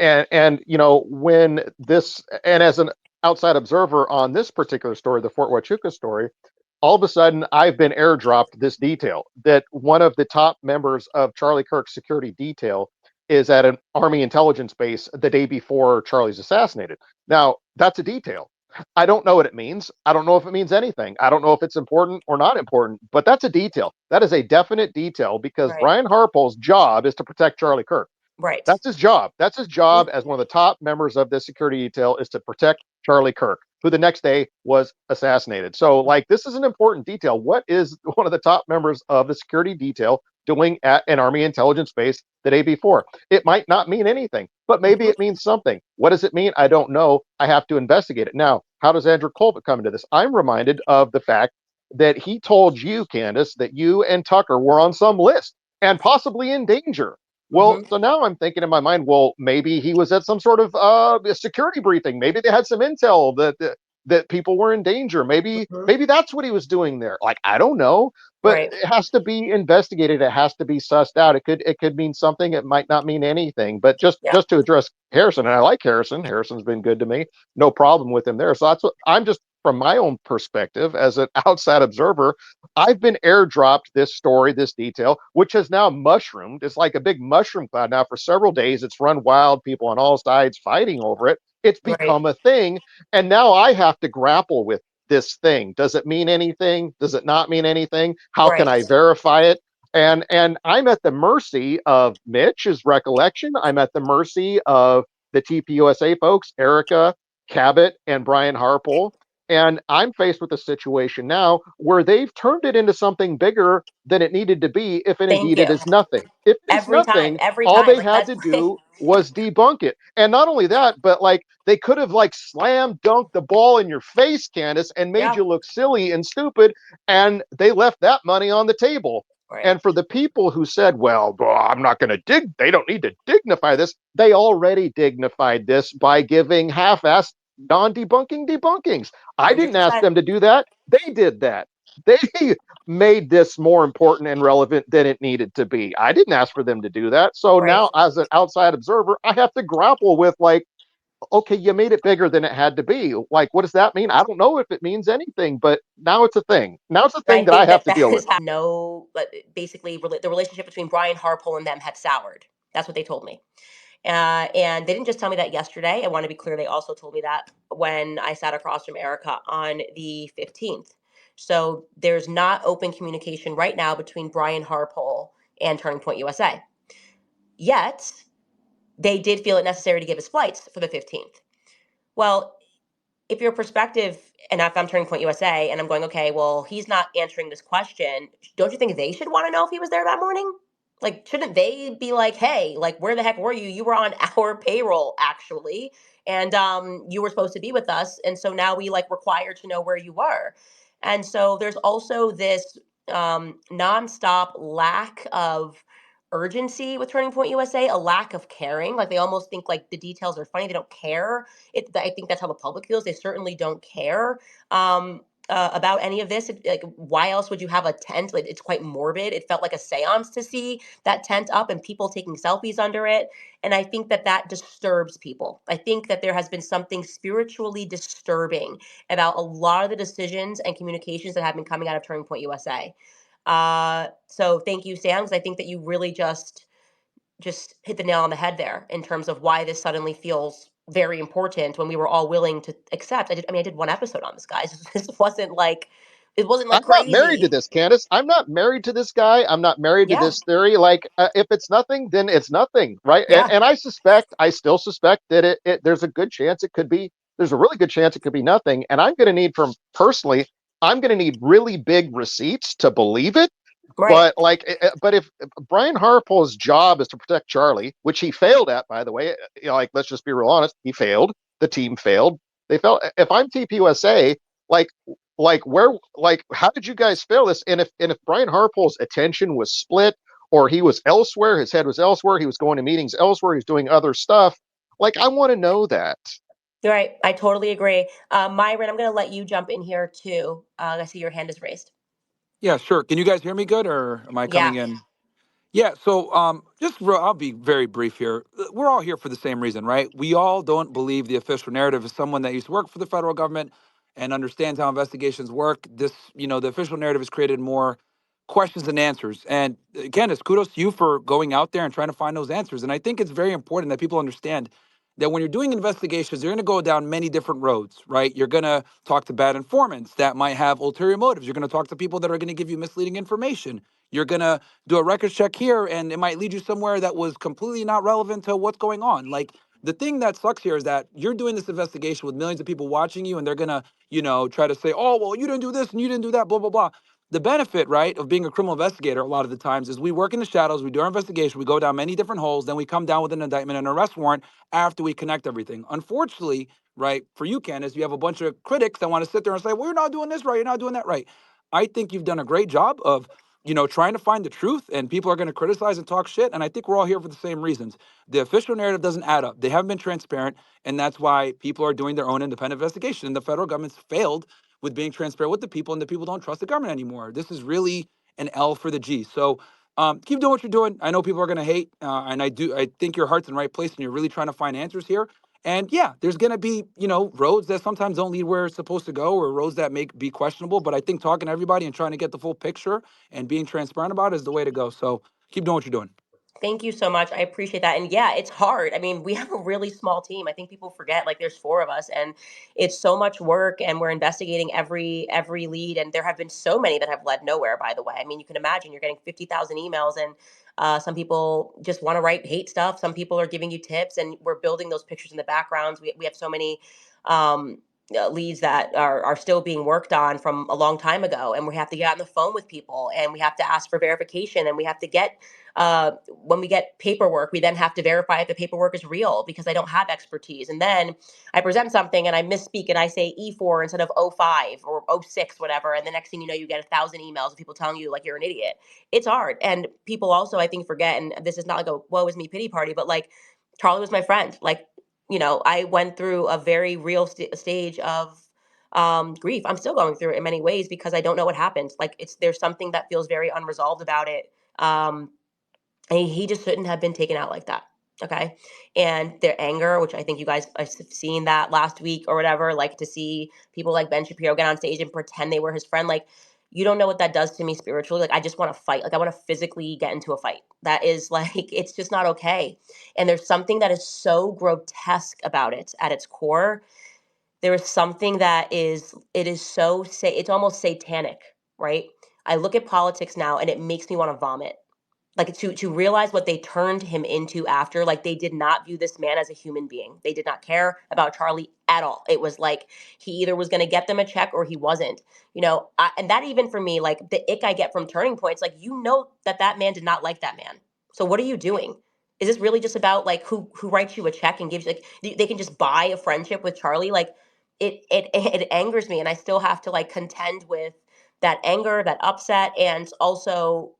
Speaker 7: And when this, and as an outside observer on this particular story, the Fort Huachuca story, all of a sudden I've been airdropped this detail that one of the top members of Charlie Kirk's security detail is at an Army intelligence base the day before Charlie's assassinated. Now, that's a detail. I don't know what it means. I don't know if it means anything. I don't know if it's important or not important, but that's a detail. That is a definite detail because
Speaker 1: Right.
Speaker 7: Brian Harpole's job is to protect Charlie Kirk.
Speaker 1: Right.
Speaker 7: That's his job. That's his job
Speaker 1: Mhm.
Speaker 7: as one of the top members of this security detail is to protect Charlie Kirk, who the next day was assassinated. So, like, this is an important detail. What is one of the top members of the security detail doing at an Army intelligence base the day before? It might not mean anything, but maybe
Speaker 1: Mhm.
Speaker 7: it means something. What does it mean? I don't know. I have to investigate it. Now, how does Andrew Colvett come into this? I'm reminded of the fact that he told you, Candace, that you and Tucker were on some list and possibly in danger. Well,
Speaker 1: Mhm.
Speaker 7: so now I'm thinking in my mind, well, maybe he was at some sort of security briefing. Maybe they had some intel that people were in danger. Maybe
Speaker 1: Mhm.
Speaker 7: maybe that's what he was doing there. Like, I don't know, but
Speaker 1: Right.
Speaker 7: it has to be investigated. It has to be sussed out. It could mean something. It might not mean anything. But just
Speaker 1: Yeah.
Speaker 7: just to address Harrison, and I like Harrison. Harrison's been good to me. No problem with him there. So that's what I'm just from my own perspective as an outside observer. I've been airdropped this story, this detail, which has now mushroomed. It's like a big mushroom cloud now for several days. It's run wild, people on all sides fighting over it. It's
Speaker 1: Right.
Speaker 7: become a thing. And now I have to grapple with this thing. Does it mean anything? Does it not mean anything? How can
Speaker 1: Right.
Speaker 7: I verify it? And I'm at the mercy of Mitch's recollection. I'm at the mercy of the TPUSA folks, Erica, Cabot, and Brian Harpole. And I'm faced with a situation now where they've turned it into something bigger than it needed to be, if and
Speaker 1: Thank
Speaker 7: indeed it
Speaker 1: you.
Speaker 7: is nothing. If it is
Speaker 1: Every time.
Speaker 7: nothing,
Speaker 1: Every
Speaker 7: all
Speaker 1: time.
Speaker 7: they
Speaker 1: Like
Speaker 7: had
Speaker 1: that's
Speaker 7: to do was debunk it. And not only that, but like they could have like slam dunked the ball in your face, Candace, and made
Speaker 1: yeah.
Speaker 7: you look silly and stupid. And they left that money on the table.
Speaker 1: Right.
Speaker 7: And for the people who said, well, I'm not going to they don't need to dignify this, they already dignified this by giving half assed non debunking debunkings. I didn't ask
Speaker 1: 100%.
Speaker 7: them to do that. They did that. They made this more important and relevant than it needed to be. I didn't ask for them to do that. So
Speaker 1: Right.
Speaker 7: now, as an outside observer, I have to grapple with, like, okay, you made it bigger than it had to be. Like, what does that mean? I don't know if it means anything, but now it's a thing. Now it's a
Speaker 1: I
Speaker 7: thing that I
Speaker 1: think
Speaker 7: have
Speaker 1: that
Speaker 7: to
Speaker 1: that
Speaker 7: deal with.
Speaker 1: is no, but basically the relationship between Brian Harpole and them had soured. That's what they told me. And they didn't just tell me that yesterday. I want to be clear. They also told me that when I sat across from Erica on the 15th. So there's not open communication right now between Brian Harpole and Turning Point USA. Yet they did feel it necessary to give us flights for the 15th. Well, if your perspective, and if I'm Turning Point USA and I'm going, okay, well, he's not answering this question, don't you think they should want to know if he was there that morning? Like, shouldn't they be like, hey, like, where the heck were you? You were on our payroll, actually, and you were supposed to be with us, and so now we like require to know where you were. And so there's also this nonstop lack of urgency with Turning Point USA, a lack of caring. Like they almost think like the details are funny. They don't care. I think that's how the public feels. They certainly don't care about any of this. Like, why else would you have a tent? Like, it's quite morbid. It felt like a seance to see that tent up and people taking selfies under it. And I think that that disturbs people. I think that there has been something spiritually disturbing about a lot of the decisions and communications that have been coming out of Turning Point USA. So thank you, Sam, because I think that you really just hit the nail on the head there in terms of why this suddenly feels very important when we were all willing to accept. I did one episode on this, guys. This wasn't like it wasn't
Speaker 7: I'm
Speaker 1: like
Speaker 7: not married to
Speaker 1: crazy.
Speaker 7: this, Candace. I'm not married to this guy. I'm not married to
Speaker 1: Yeah,
Speaker 7: this theory. Like, if it's nothing, then it's nothing, right? And
Speaker 1: yeah,
Speaker 7: and I still suspect that there's a good chance it could be. There's a really good chance it could be nothing. And I'm going to need from personally, I'm going to need really big receipts to believe it.
Speaker 1: right.
Speaker 7: But like, but if Brian Harpole's job is to protect Charlie, which he failed at, by the way, like let's just be real honest, he failed. The team failed. They failed. If I'm TPUSA, like where how did you guys fail this? And if Brian Harpole's attention was split or he was elsewhere, his head was elsewhere, he was going to meetings elsewhere, he's doing other stuff. Like I want to know that.
Speaker 1: You're right. I totally agree. Myron, I'm going to let you jump in here too. I see your hand is raised.
Speaker 8: Yeah, sure. Can you guys hear me good, or am I coming
Speaker 1: Yeah,
Speaker 8: in? Yeah, so I'll be very brief here. We're all here for the same reason, right? We all don't believe the official narrative. As someone that used to work for the federal government and understands how investigations work, the official narrative has created more questions and answers. And Candace, kudos to you for going out there and trying to find those answers. And I think it's very important that people understand that when you're doing investigations, you're going to go down many different roads, right? You're going to talk to bad informants that might have ulterior motives. You're going to talk to people that are going to give you misleading information. You're going to do a records check here, and it might lead you somewhere that was completely not relevant to what's going on. Like, the thing that sucks here is that you're doing this investigation with millions of people watching you, and they're going to, try to say, oh, well, you didn't do this and you didn't do that, blah, blah, blah. The benefit, right, of being a criminal investigator a lot of the times is we work in the shadows, we do our investigation, we go down many different holes, then we come down with an indictment and an arrest warrant after we connect everything. Unfortunately, right, for you, Candace, you have a bunch of critics that want to sit there and say, well, you're not doing this right, you're not doing that right. I think you've done a great job of, trying to find the truth, and people are going to criticize and talk shit. And I think we're all here for the same reasons. The official narrative doesn't add up. They haven't been transparent, and that's why people are doing their own independent investigation. And the federal government's failed with being transparent with the people, and the people don't trust the government anymore. This is really an L for the G. So keep doing what you're doing. I know people are going to hate, and I think your heart's in the right place, and you're really trying to find answers here. And yeah, there's going to be, roads that sometimes don't lead where it's supposed to go, or roads that may be questionable. But I think talking to everybody and trying to get the full picture and being transparent about it is the way to go. So keep doing what you're doing.
Speaker 1: Thank you so much. I appreciate that. And yeah, it's hard. I mean, we have a really small team. I think people forget like there's four of us, and it's so much work, and we're investigating every lead, and there have been so many that have led nowhere, by the way. I mean, you can imagine you're getting 50,000 emails, and some people just want to write hate stuff. Some people are giving you tips, and we're building those pictures in the backgrounds. We have so many um leads that are still being worked on from a long time ago, and we have to get on the phone with people, and we have to ask for verification, and we have to get when we get paperwork, we then have to verify if the paperwork is real, because I don't have expertise. And then I present something and I misspeak and I say E4 instead of O5 or O6, whatever. And the next thing you know, you get 1,000 emails of people telling you like you're an idiot. It's hard. And people also, I think, forget, and this is not like a woe is me pity party, but like Charlie was my friend. Like, I went through a very real stage of grief. I'm still going through it in many ways because I don't know what happened. Like, there's something that feels very unresolved about it. He just shouldn't have been taken out like that. Okay. And their anger, which I think you guys have seen that last week or whatever, like to see people like Ben Shapiro get on stage and pretend they were his friend. Like, you don't know what that does to me spiritually. Like, I just want to fight. Like, I want to physically get into a fight. That is like, it's just not okay. And there's something that is so grotesque about it at its core. There is something that it is so, it's almost satanic, right? I look at politics now and it makes me want to vomit, like to realize what they turned him into after. Like, they did not view this man as a human being. They did not care about Charlie at all. It was like he either was going to get them a check or he wasn't. And that, even for me, like the ick I get from turning points, like, that man did not like that man. So what are you doing? Is this really just about like who writes you a check and gives you, like, they can just buy a friendship with Charlie? Like, it angers me, and I still have to like contend with that anger, that upset, and also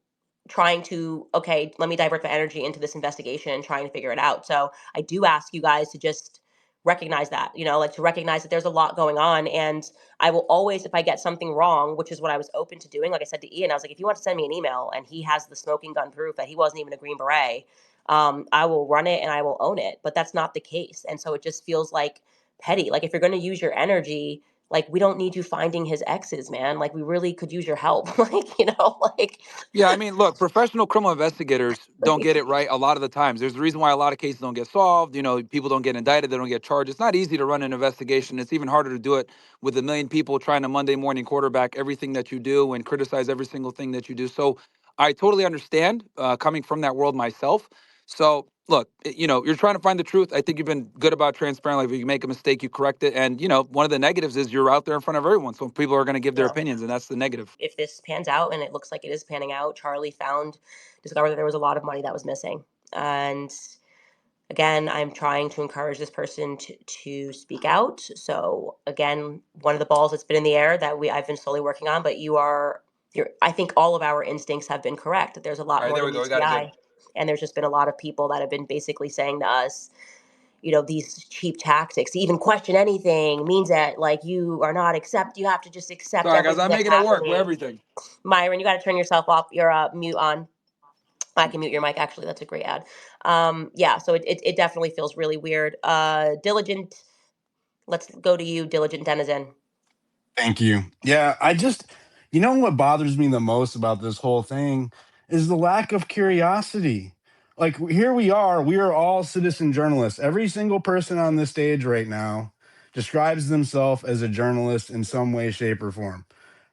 Speaker 1: trying to, okay, let me divert the energy into this investigation and trying to figure it out. So I do ask you guys to just recognize that, like to recognize that there's a lot going on. And I will always, if I get something wrong, which is what I was open to doing, like I said to Ian, I was like, if you want to send me an email and he has the smoking gun proof that he wasn't even a Green Beret, I will run it and I will own it. But that's not the case. And so it just feels like petty. Like, if you're going to use your energy, like, we don't need you finding his exes, man. Like, we really could use your help. Like,
Speaker 8: Yeah, I mean, look, professional criminal investigators don't get it right a lot of the times. There's a reason why a lot of cases don't get solved. People don't get indicted, they don't get charged. It's not easy to run an investigation. It's even harder to do it with a million people trying to Monday morning quarterback everything that you do and criticize every single thing that you do. So I totally understand coming from that world myself. So look, you're trying to find the truth. I think you've been good about transparent. Like, if you make a mistake, you correct it. And, one of the negatives is you're out there in front of everyone. So people are going to give their
Speaker 1: no.
Speaker 8: opinions, and that's the negative.
Speaker 1: If this pans out, and it looks like it is panning out, Charlie discovered that there was a lot of money that was missing. And again, I'm trying to encourage this person to speak out. So again, one of the balls that's been in the air that I've been slowly working on, but I think all of our instincts have been correct, that there's a
Speaker 8: All
Speaker 1: lot
Speaker 8: right,
Speaker 1: more
Speaker 8: there
Speaker 1: to
Speaker 8: we go. We got it good.
Speaker 1: BTI. And there's just been a lot of people that have been basically saying to us, these cheap tactics, to even question anything means that like you have to just accept
Speaker 8: Sorry, guys.
Speaker 1: everything
Speaker 8: I'm
Speaker 1: that's
Speaker 8: making it work with
Speaker 1: happening.
Speaker 8: everything.
Speaker 1: Myron, you got to turn yourself off, your mute on. I can mute your mic. Actually, that's a great ad. Yeah, so it definitely feels really weird. Diligent, let's go to you, Diligent Denizen.
Speaker 9: Thank you. Yeah, I just, You know what bothers me the most about this whole thing is the lack of curiosity. Like, here we are all citizen journalists. Every single person on this stage right now describes themselves as a journalist in some way, shape, or form,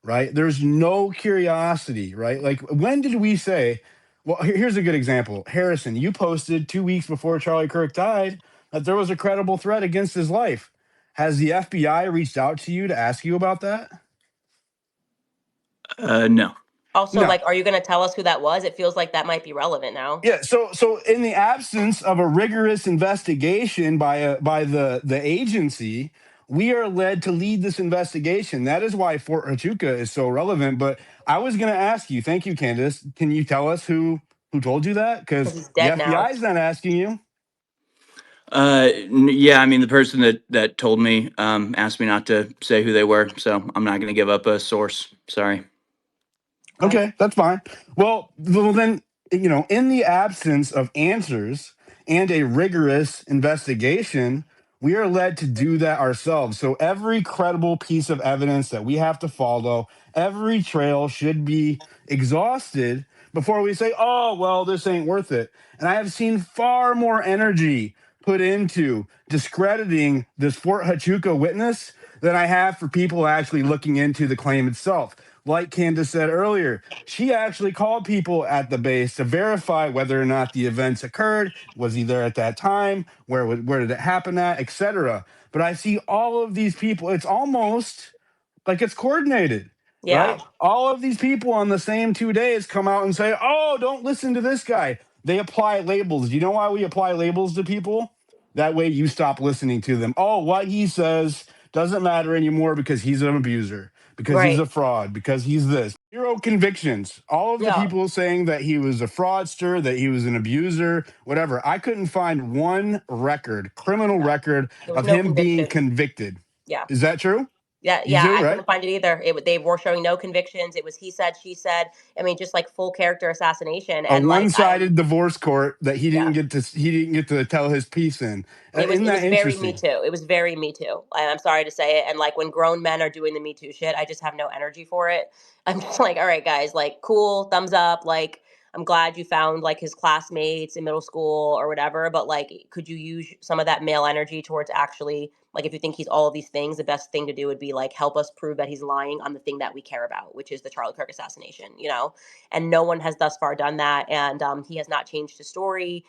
Speaker 9: right? There's no curiosity, right? Like, when did we say, well, here's a good example. Harrison, you posted 2 weeks before Charlie Kirk died that there was a credible threat against his life. Has the FBI reached out to you to ask you about that?
Speaker 2: No.
Speaker 1: Also,
Speaker 9: No.
Speaker 1: like, are you going to tell us who that was? It feels like that might be relevant now.
Speaker 9: Yeah, so in the absence of a rigorous investigation by the agency, we are led to lead this investigation. That is why Fort Huachuca is so relevant. But I was going to ask you, thank you, Candace. Can you tell us who told you that?
Speaker 1: Because
Speaker 9: Because
Speaker 1: he's
Speaker 9: the
Speaker 1: dead now.
Speaker 9: FBI is not asking you.
Speaker 2: Yeah, I mean, the person that told me asked me not to say who they were, so I'm not going to give up a source. Sorry.
Speaker 1: Okay.
Speaker 9: Okay, that's fine. Well, then, in the absence of answers and a rigorous investigation, we are led to do that ourselves. So every credible piece of evidence that we have to follow, every trail should be exhausted before we say, "Oh, well, this ain't worth it." And I have seen far more energy put into discrediting this Fort Huachuca witness than I have for people actually looking into the claim itself. Like Candace said earlier, she actually called people at the base to verify whether or not the events occurred. Was he there at that time? Where did it happen at, etc. But I see all of these people. It's almost like it's coordinated,
Speaker 1: Yeah.
Speaker 9: right? All of these people on the same 2 days come out and say, "Oh, don't listen to this guy." They apply labels. You know why we apply labels to people? That way you stop listening to them. Oh, what he says doesn't matter anymore because he's an abuser, because he's
Speaker 1: Right.
Speaker 9: a fraud, because he's this. Zero convictions. All of the
Speaker 1: Yeah.
Speaker 9: people saying that he was a fraudster, that he was an abuser, whatever. I couldn't find one record, criminal
Speaker 1: Yeah.
Speaker 9: record
Speaker 1: There was
Speaker 9: of
Speaker 1: no
Speaker 9: him being
Speaker 1: convictions.
Speaker 9: convicted.
Speaker 1: Yeah.
Speaker 9: Is that true?
Speaker 1: Yeah,
Speaker 9: You
Speaker 1: yeah,
Speaker 9: too,
Speaker 1: I
Speaker 9: right?
Speaker 1: couldn't find it either. They were showing no convictions. It was he said, she said. I mean, just like full character assassination.
Speaker 9: A
Speaker 1: And like
Speaker 9: one-sided divorce court that
Speaker 1: yeah,
Speaker 9: he didn't get to tell his piece in. Isn't
Speaker 1: it
Speaker 9: that
Speaker 1: was very Me
Speaker 9: interesting?
Speaker 1: Too. It was very Me Too. I'm sorry to say it. And like when grown men are doing the Me Too shit, I just have no energy for it. I'm just like, all right, guys, like cool, thumbs up. Like I'm glad you found like his classmates in middle school or whatever. But like, could you use some of that male energy towards actually like if you think he's all of these things, the best thing to do would be like help us prove that he's lying on the thing that we care about, which is the Charlie Kirk assassination. And no one has thus far done that, and he has not changed his story.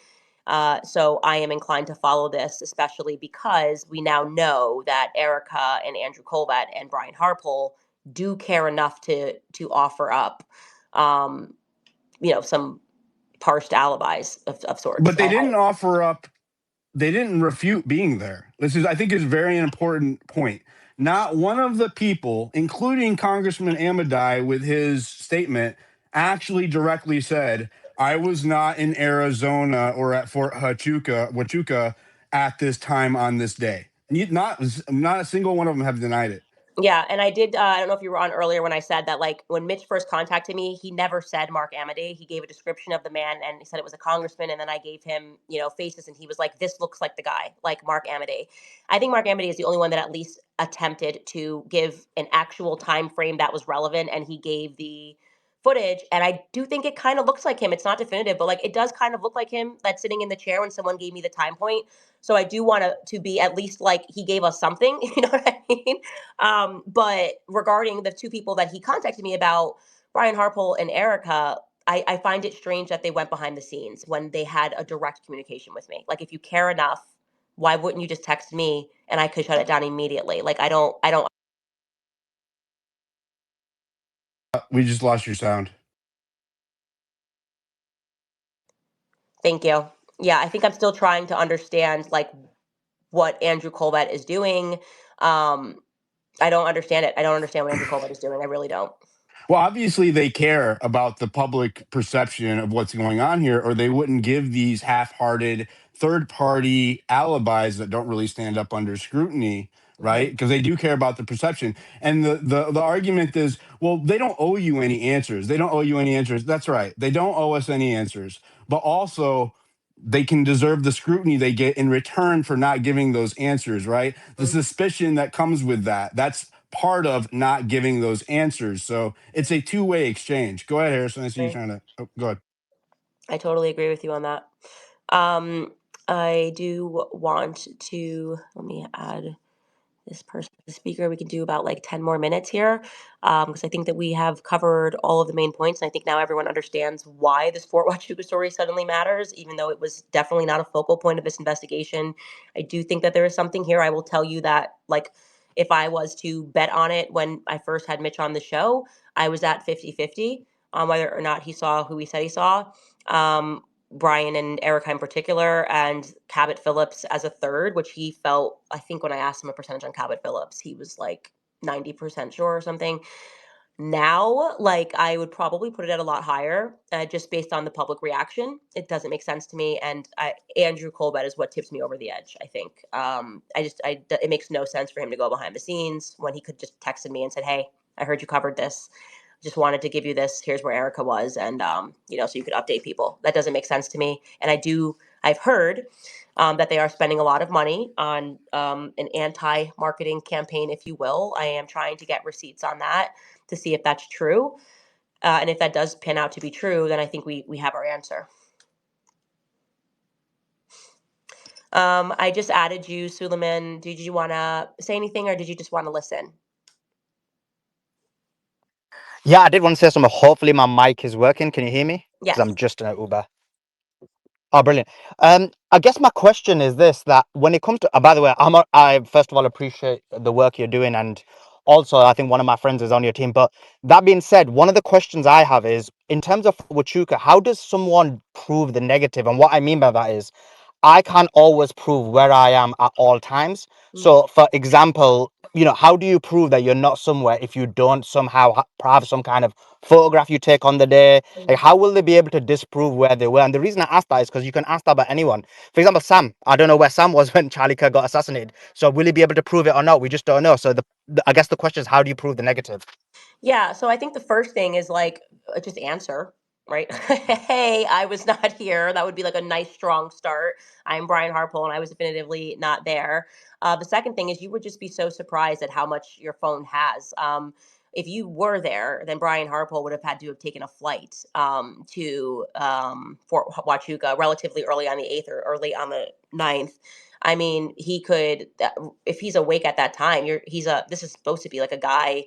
Speaker 1: So I am inclined to follow this, especially because we now know that Erica and Andrew Colbert and Brian Harpole do care enough to offer up, um, some parsed alibis of sorts.
Speaker 9: But they didn't offer up, they didn't refute being there. This is, I think, is a very important point. Not one of the people, including Congressman Amadei, with his statement, actually directly said, "I was not in Arizona or at Fort Huachuca at this time on this day." Not a single one of them have denied it.
Speaker 1: Yeah, and I did. I don't know if you were on earlier when I said that, like, when Mitch first contacted me, he never said Mark Amity. He gave a description of the man, and he said it was a congressman. And then I gave him, faces, and he was like, "This looks like the guy, like Mark Amity." I think Mark Amity is the only one that at least attempted to give an actual time frame that was relevant, and he gave the footage. And I do think it kind of looks like him. It's not definitive, but like it does kind of look like him. That's sitting in the chair when someone gave me the time point. So I do want to be at least like he gave us something. You know what I mean? But regarding the two people that he contacted me about, Brian Harpole and Erica, I find it strange that they went behind the scenes when they had a direct communication with me. Like, if you care enough, why wouldn't you just text me and I could shut it down immediately? Like, I don't.
Speaker 9: We just lost your sound.
Speaker 1: Thank you. Yeah, I think I'm still trying to understand like what Andrew Colbert is doing. Um, I don't understand it. I don't understand what Andrew Colbert is doing. I really don't.
Speaker 9: Well, obviously they care about the public perception of what's going on here, or they wouldn't give these half-hearted third-party alibis that don't really stand up under scrutiny,
Speaker 1: Mhm.
Speaker 9: right? Because they do care about the perception. And the argument is, well, they don't owe you any answers. They don't owe you any answers. That's right. They don't owe us any answers. But also they can deserve the scrutiny they get in return for not giving those answers, right? The
Speaker 1: Mhm.
Speaker 9: suspicion that comes with that. That's part of not giving those answers. So it's a two-way exchange. Go ahead, Harrison. I see you
Speaker 1: Right.
Speaker 9: trying to. Oh, go ahead.
Speaker 1: I totally agree with you on that. Um, I do want to let me add this person, the speaker. We can do about like 10 more minutes here because I think that we have covered all of the main points. And I think now everyone understands why this Fort Huachuca story suddenly matters, even though it was definitely not a focal point of this investigation. I do think that there is something here. I will tell you that, like, if I was to bet on it when I first had Mitch on the show, I was at 50-50 on whether or not he saw who he said he saw. Um, Brian and Erica in particular, and Cabot Phillips as a third, which he felt, I think when I asked him a percentage on Cabot Phillips, he was like 90% sure or something. Now, like, I would probably put it at a lot higher, just based on the public reaction. It doesn't make sense to me, and Andrew Colbert is what tips me over the edge. I think it makes no sense for him to go behind the scenes when he could just texted me and said, "Hey, I heard you covered this. Just wanted to give you this. Here's where Erica was, and so you could update people." That doesn't make sense to me, and I've heard that they are spending a lot of money on an anti-marketing campaign, if you will. I am trying to get receipts on that to see if that's true. And if that does pan out to be true, then I think we have our answer. I just added you, Suleiman. Did you want to say anything or did you just want to listen?
Speaker 10: Yeah, I did want to say something. Hopefully my mic is working. Can you hear me? Because
Speaker 1: Yes.
Speaker 10: I'm just in an Uber. Oh, brilliant. I guess my question is this, that when it comes to, by the way, I first of all appreciate the work you're doing. And also, I think one of my friends is on your team. But that being said, one of the questions I have is, in terms of Huachuca, how does someone prove the negative? And what I mean by that is, I can't always prove where I am at all times.
Speaker 1: Mm.
Speaker 10: So, for example, how do you prove that you're not somewhere if you don't somehow have some kind of photograph you take on the day? Like, how will they be able to disprove where they were? And the reason I ask that is because you can ask that about anyone. For example, Sam, I don't know where Sam was when Charlie Kirk got assassinated. So, will he be able to prove it or not? We just don't know. So, I guess the question is, how do you prove the negative?
Speaker 1: Yeah, so I think the first thing is like just answer, right? Hey, I was not here. That would be like a nice strong start. I'm Brian Harpole and I was definitively not there. The second thing is you would just be so surprised at how much your phone has. If you were there, then Brian Harpole would have had to have taken a flight to Fort Huachuca relatively early on the 8th or early on the 9th. I mean, he could, if he's awake at that time, this is supposed to be like a guy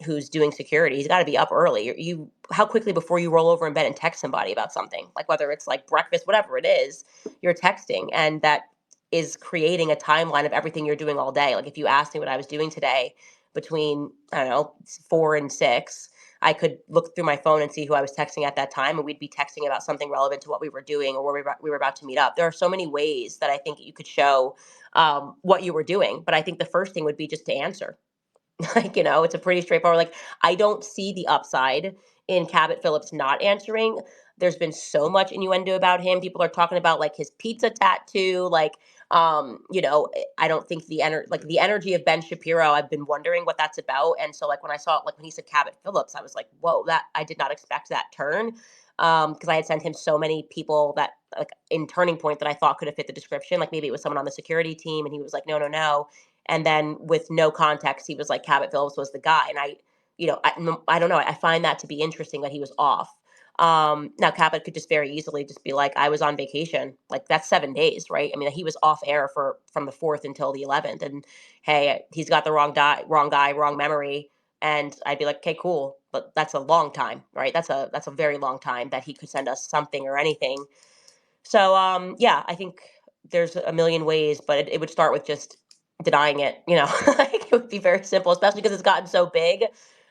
Speaker 1: who's doing security. He's got to be up early. How quickly before you roll over in bed and text somebody about something, like whether it's like breakfast, whatever it is, you're texting, and that is creating a timeline of everything you're doing all day. Like if you asked me what I was doing today between, I don't know, 4 and 6, I could look through my phone and see who I was texting at that time, and we'd be texting about something relevant to what we were doing or where we were about to meet up. There are so many ways that I think you could show what you were doing, but I think the first thing would be just to answer. Like, it's a pretty straightforward, like, I don't see the upside in Cabot Phillips not answering. There's been so much innuendo about him. People are talking about like his pizza tattoo. Like, I don't think the energy of Ben Shapiro, I've been wondering what that's about. And so like when I saw it, like when he said Cabot Phillips, I was like, whoa, that I did not expect that turn. Because I had sent him so many people that like in Turning Point that I thought could have fit the description. Like maybe it was someone on the security team, and he was like, no, no, no. And then with no context, he was like, Cabot Phillips was the guy. And I don't know. I find that to be interesting that he was off. Now Cabot could just very easily just be like, I was on vacation. Like that's 7 days, right? I mean, he was off air from the 4th until the 11th. And hey, he's got the wrong guy, wrong memory. And I'd be like, okay, cool. But that's a long time, right? That's a very long time that he could send us something or anything. So yeah, I think there's a million ways, but it would start with just denying it. Like it would be very simple, especially because it's gotten so big.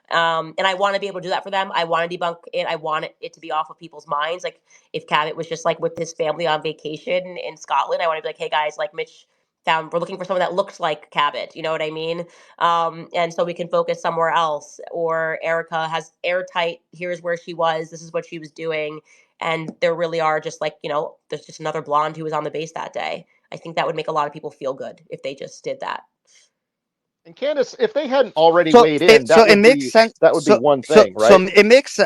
Speaker 1: And I want to be able to do that for them. I want to debunk it. I want it to be off of people's minds. Like if Cabot was just like with his family on vacation in Scotland, I want to be like, hey guys, like Mitch found, we're looking for someone that looks like Cabot. You know what I mean? And so we can focus somewhere else. Or Erica has airtight. Here's where she was. This is what she was doing, and there really are just like there's just another blonde who was on the base that day. I think that would make a lot of people feel good if they just did that.
Speaker 7: And Candace, if they hadn't already
Speaker 10: So
Speaker 7: weighed
Speaker 10: it
Speaker 7: in,
Speaker 10: so it makes sense.
Speaker 7: that would be one
Speaker 10: So
Speaker 7: thing,
Speaker 10: so
Speaker 7: right?
Speaker 10: it makes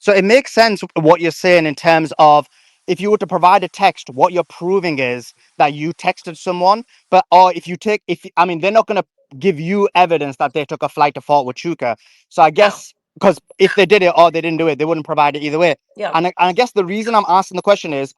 Speaker 10: So it makes sense what you're saying in terms of, if you were to provide a text, what you're proving is that you texted someone. But or if you take, if I mean, they're not going to give you evidence that they took a flight to Fort Huachuca. So I
Speaker 1: No.
Speaker 10: guess because if they did it or they didn't do it, they wouldn't provide it either way.
Speaker 1: Yeah.
Speaker 10: And I guess the reason I'm asking the question is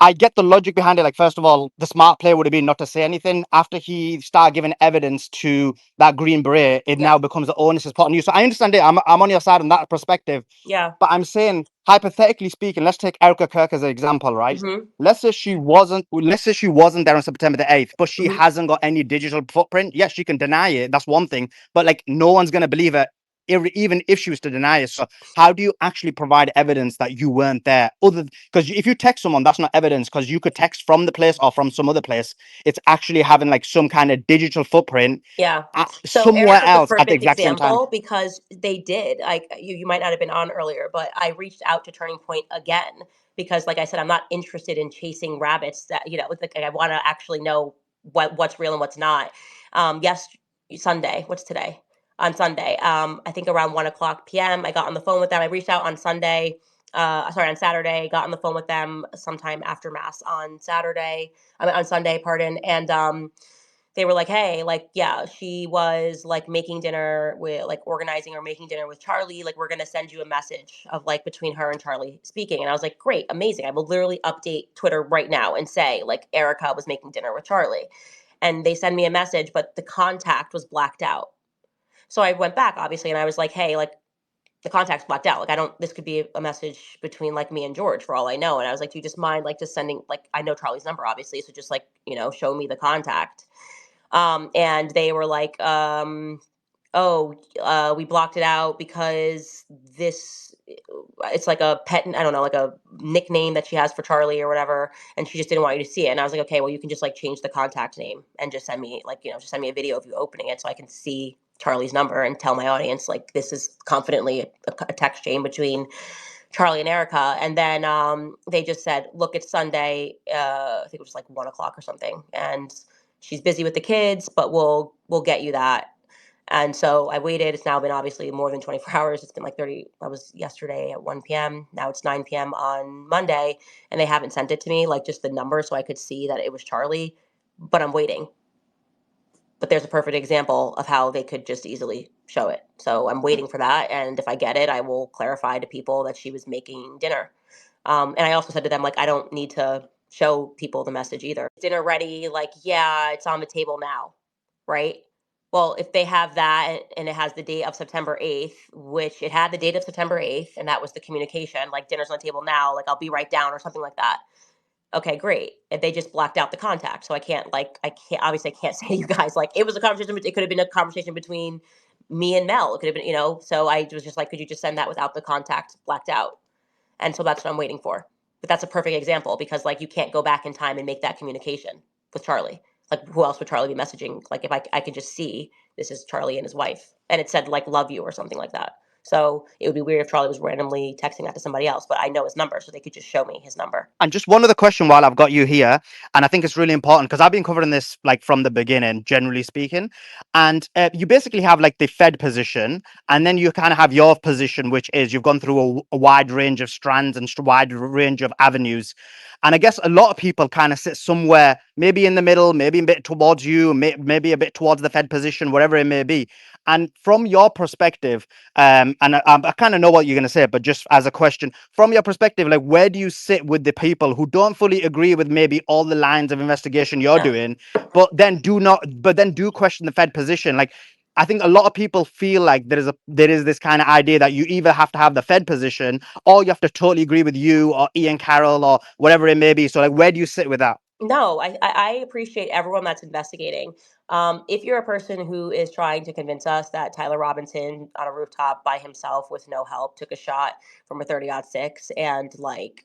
Speaker 10: I get the logic behind it. Like, first of all, the smart play would have been not to say anything. After he started giving evidence to that Green Beret, it
Speaker 1: Yeah.
Speaker 10: now becomes the onus is put on you. So I understand it. I'm on your side on that perspective.
Speaker 1: Yeah.
Speaker 10: But I'm saying, hypothetically speaking, let's take Erica Kirk as an example, right?
Speaker 1: Mm-hmm.
Speaker 10: Let's say she wasn't there on September the 8th, but she
Speaker 1: Mm-hmm.
Speaker 10: hasn't got any digital footprint. Yes, she can deny it. That's one thing. But like, no one's gonna believe her, even if she was to deny it. So how do you actually provide evidence that you weren't there? Other because if you text someone, that's not evidence because you could text from the place or from some other place. It's actually having like some kind of digital footprint
Speaker 1: Yeah. So
Speaker 10: somewhere
Speaker 1: Erica's a
Speaker 10: else at the
Speaker 1: perfect
Speaker 10: exact same time.
Speaker 1: example because they did. Like you might not have been on earlier, but I reached out to Turning Point again because, like I said, I'm not interested in chasing rabbits. That it's like I want to actually know what's real and what's not. Yes, Sunday. What's today? On Sunday, I think around 1 o'clock p.m. I got on the phone with them. I reached out on Sunday. Sorry, on Saturday. Got on the phone with them sometime after mass on Saturday. I mean, on Sunday, pardon, and they were like, hey, like, yeah, she was like making dinner with like organizing or making dinner with Charlie. Like, we're going to send you a message of like between her and Charlie speaking. And I was like, great, amazing. I will literally update Twitter right now and say, like, Erica was making dinner with Charlie. And they send me a message, but the contact was blacked out. So I went back, obviously, and I was like, hey, like, the contact's blacked out. Like, I don't, this could be a message between like me and George for all I know. And I was like, do you just mind like just sending, like, I know Charlie's number, obviously. So just like, show me the contact. And they were like, oh, we blocked it out because it's like a pet, I don't know, like a nickname that she has for Charlie or whatever. And she just didn't want you to see it. And I was like, okay, well, you can just like change the contact name and just send me like, just send me a video of you opening it so I can see Charlie's number and tell my audience, like, this is confidently a text chain between Charlie and Erica. And then they just said, look, it's Sunday. I think it was like 1 o'clock or something. And she's busy with the kids, but we'll get you that. And so I waited. It's now been obviously more than 24 hours. It's been like 30. That was yesterday at 1 p.m. Now it's 9 p.m. on Monday, and they haven't sent it to me, like just the number so I could see that it was Charlie. But I'm waiting. But there's a perfect example of how they could just easily show it. So I'm waiting for that. And if I get it, I will clarify to people that she was making dinner. And I also said to them, like, I don't need to show people the message either. Dinner ready, like, yeah, it's on the table now, right? Well, if they have that and it has the date of September 8th, which it had the date of September 8th, and that was the communication, like, dinner's on the table now, like, I'll be right down or something like that. Okay, great. And they just blacked out the contact. So I can't, obviously, I can't say to you guys, like, it was a conversation, it could have been a conversation between me and Mel. It could have been, so I was just like, could you just send that without the contact blacked out? And so that's what I'm waiting for. But that's a perfect example because like you can't go back in time and make that communication with Charlie. Like who else would Charlie be messaging? Like if I could just see this is Charlie and his wife and it said like love you or something like that. So it would be weird if Charlie was randomly texting that to somebody else, but I know his number, so they could just show me his number.
Speaker 10: And just one other question while I've got you here, and I think it's really important because I've been covering this like from the beginning, generally speaking. And you basically have like the Fed position, and then you kind of have your position, which is you've gone through a wide range of strands and wide range of avenues. And I guess a lot of people kind of sit somewhere, maybe in the middle, maybe a bit towards you, maybe a bit towards the Fed position, whatever it may be. And from your perspective, and I kind of know what you're going to say, but just as a question, from your perspective, like where do you sit with the people who don't fully agree with maybe all the lines of investigation you're
Speaker 1: Yeah.
Speaker 10: doing, but then do question the Fed position? Like, I think a lot of people feel like there is this kind of idea that you either have to have the Fed position or you have to totally agree with you or Ian Carroll or whatever it may be. So, like, where do you sit with that?
Speaker 1: No, I appreciate everyone that's investigating. If you're a person who is trying to convince us that Tyler Robinson on a rooftop by himself with no help took a shot from a 30-06 and like,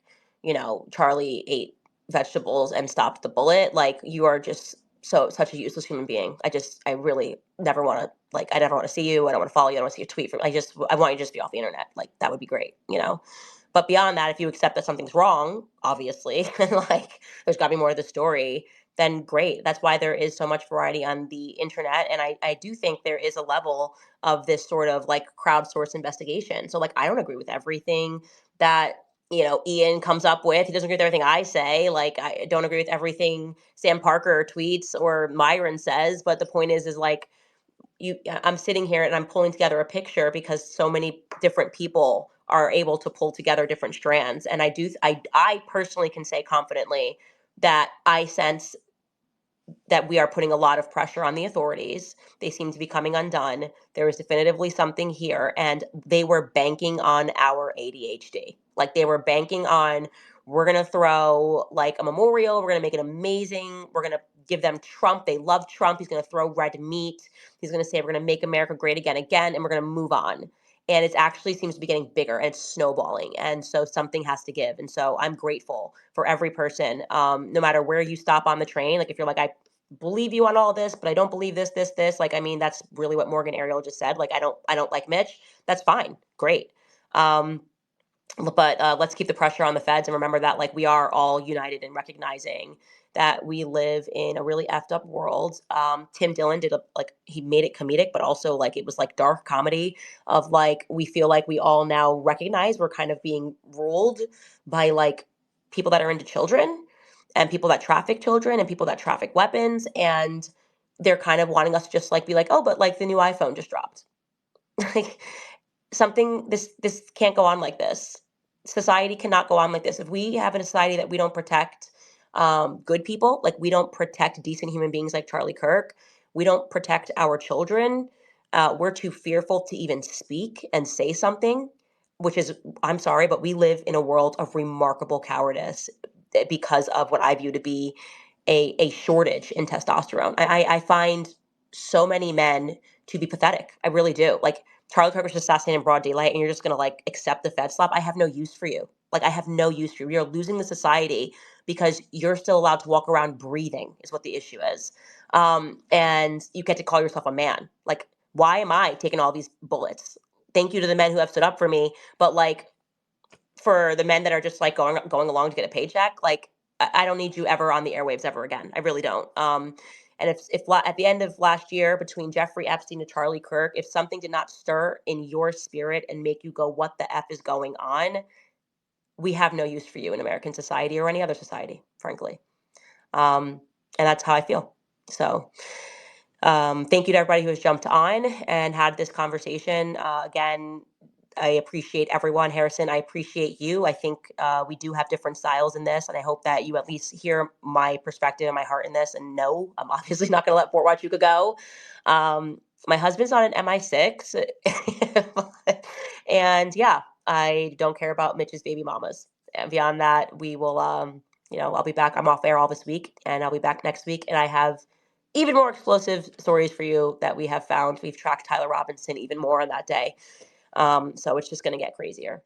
Speaker 1: Charlie ate vegetables and stopped the bullet, like you are just such a useless human being. I really never want to I never want to see you. I don't want to follow you. I don't want to see a tweet from. I want you to just be off the internet. Like that would be great. But beyond that, if you accept that something's wrong, obviously, and like there's got to be more of the story, then great. That's why there is so much variety on the internet. And I do think there is a level of this sort of like crowdsourced investigation. So, like, I don't agree with everything that, Ian comes up with. He doesn't agree with everything I say. Like, I don't agree with everything Sam Parker tweets or Myron says. But the point is like, I'm sitting here and I'm pulling together a picture because so many different people are able to pull together different strands. And I personally can say confidently that I sense that we are putting a lot of pressure on the authorities. They seem to be coming undone. There is definitively something here, and they were banking on our ADHD. Like they were banking on, we're going to throw like a memorial, we're going to make it amazing, we're going to give them Trump. They love Trump. He's going to throw red meat. He's going to say we're going to make America great again, and we're going to move on. And it actually seems to be getting bigger and it's snowballing. And so something has to give. And so I'm grateful for every person, no matter where you stop on the train. Like if you're like, I believe you on all this, but I don't believe this. Like, I mean, that's really what Morgan Ariel just said. Like, I don't like Mitch. That's fine. Great. But let's keep the pressure on the feds and remember that like we are all united in recognizing that we live in a really effed up world. Tim Dillon did he made it comedic, but also like it was like dark comedy of like we feel like we all now recognize we're kind of being ruled by like people that are into children and people that traffic children and people that traffic weapons, and they're kind of wanting us to just like be like, oh, but like the new iPhone just dropped. Like something, this can't go on like this. Society cannot go on like this. If we have a society that we don't protect good people, like we don't protect decent human beings like Charlie Kirk, we don't protect our children, we're too fearful to even speak and say something, which is, I'm sorry, but we live in a world of remarkable cowardice because of what I view to be a shortage in testosterone. I find so many men to be pathetic. I really do. Like Charlie Kirk was assassinated in broad daylight and you're just going to like accept the Fed slap. I have no use for you. Like I have no use for you. We are losing the society because you're still allowed to walk around breathing is what the issue is. And you get to call yourself a man. Like, why am I taking all these bullets? Thank you to the men who have stood up for me. But like for the men that are just like going along to get a paycheck, like I don't need you ever on the airwaves ever again. I really don't. And if at the end of last year, between Jeffrey Epstein and Charlie Kirk, if something did not stir in your spirit and make you go, "What the f is going on?" We have no use for you in American society or any other society, frankly. And that's how I feel. So. Thank you to everybody who has jumped on and had this conversation. Again, I appreciate everyone. Harrison, I appreciate you. I think we do have different styles in this, and I hope that you at least hear my perspective and my heart in this. And no, I'm obviously not going to let Fort Huachuca go. My husband's on an MI6, and yeah, I don't care about Mitch's baby mamas. And beyond that, we will, I'll be back. I'm off air all this week, and I'll be back next week, and I have even more explosive stories for you that we have found. We've tracked Tyler Robinson even more on that day. So it's just going to get crazier.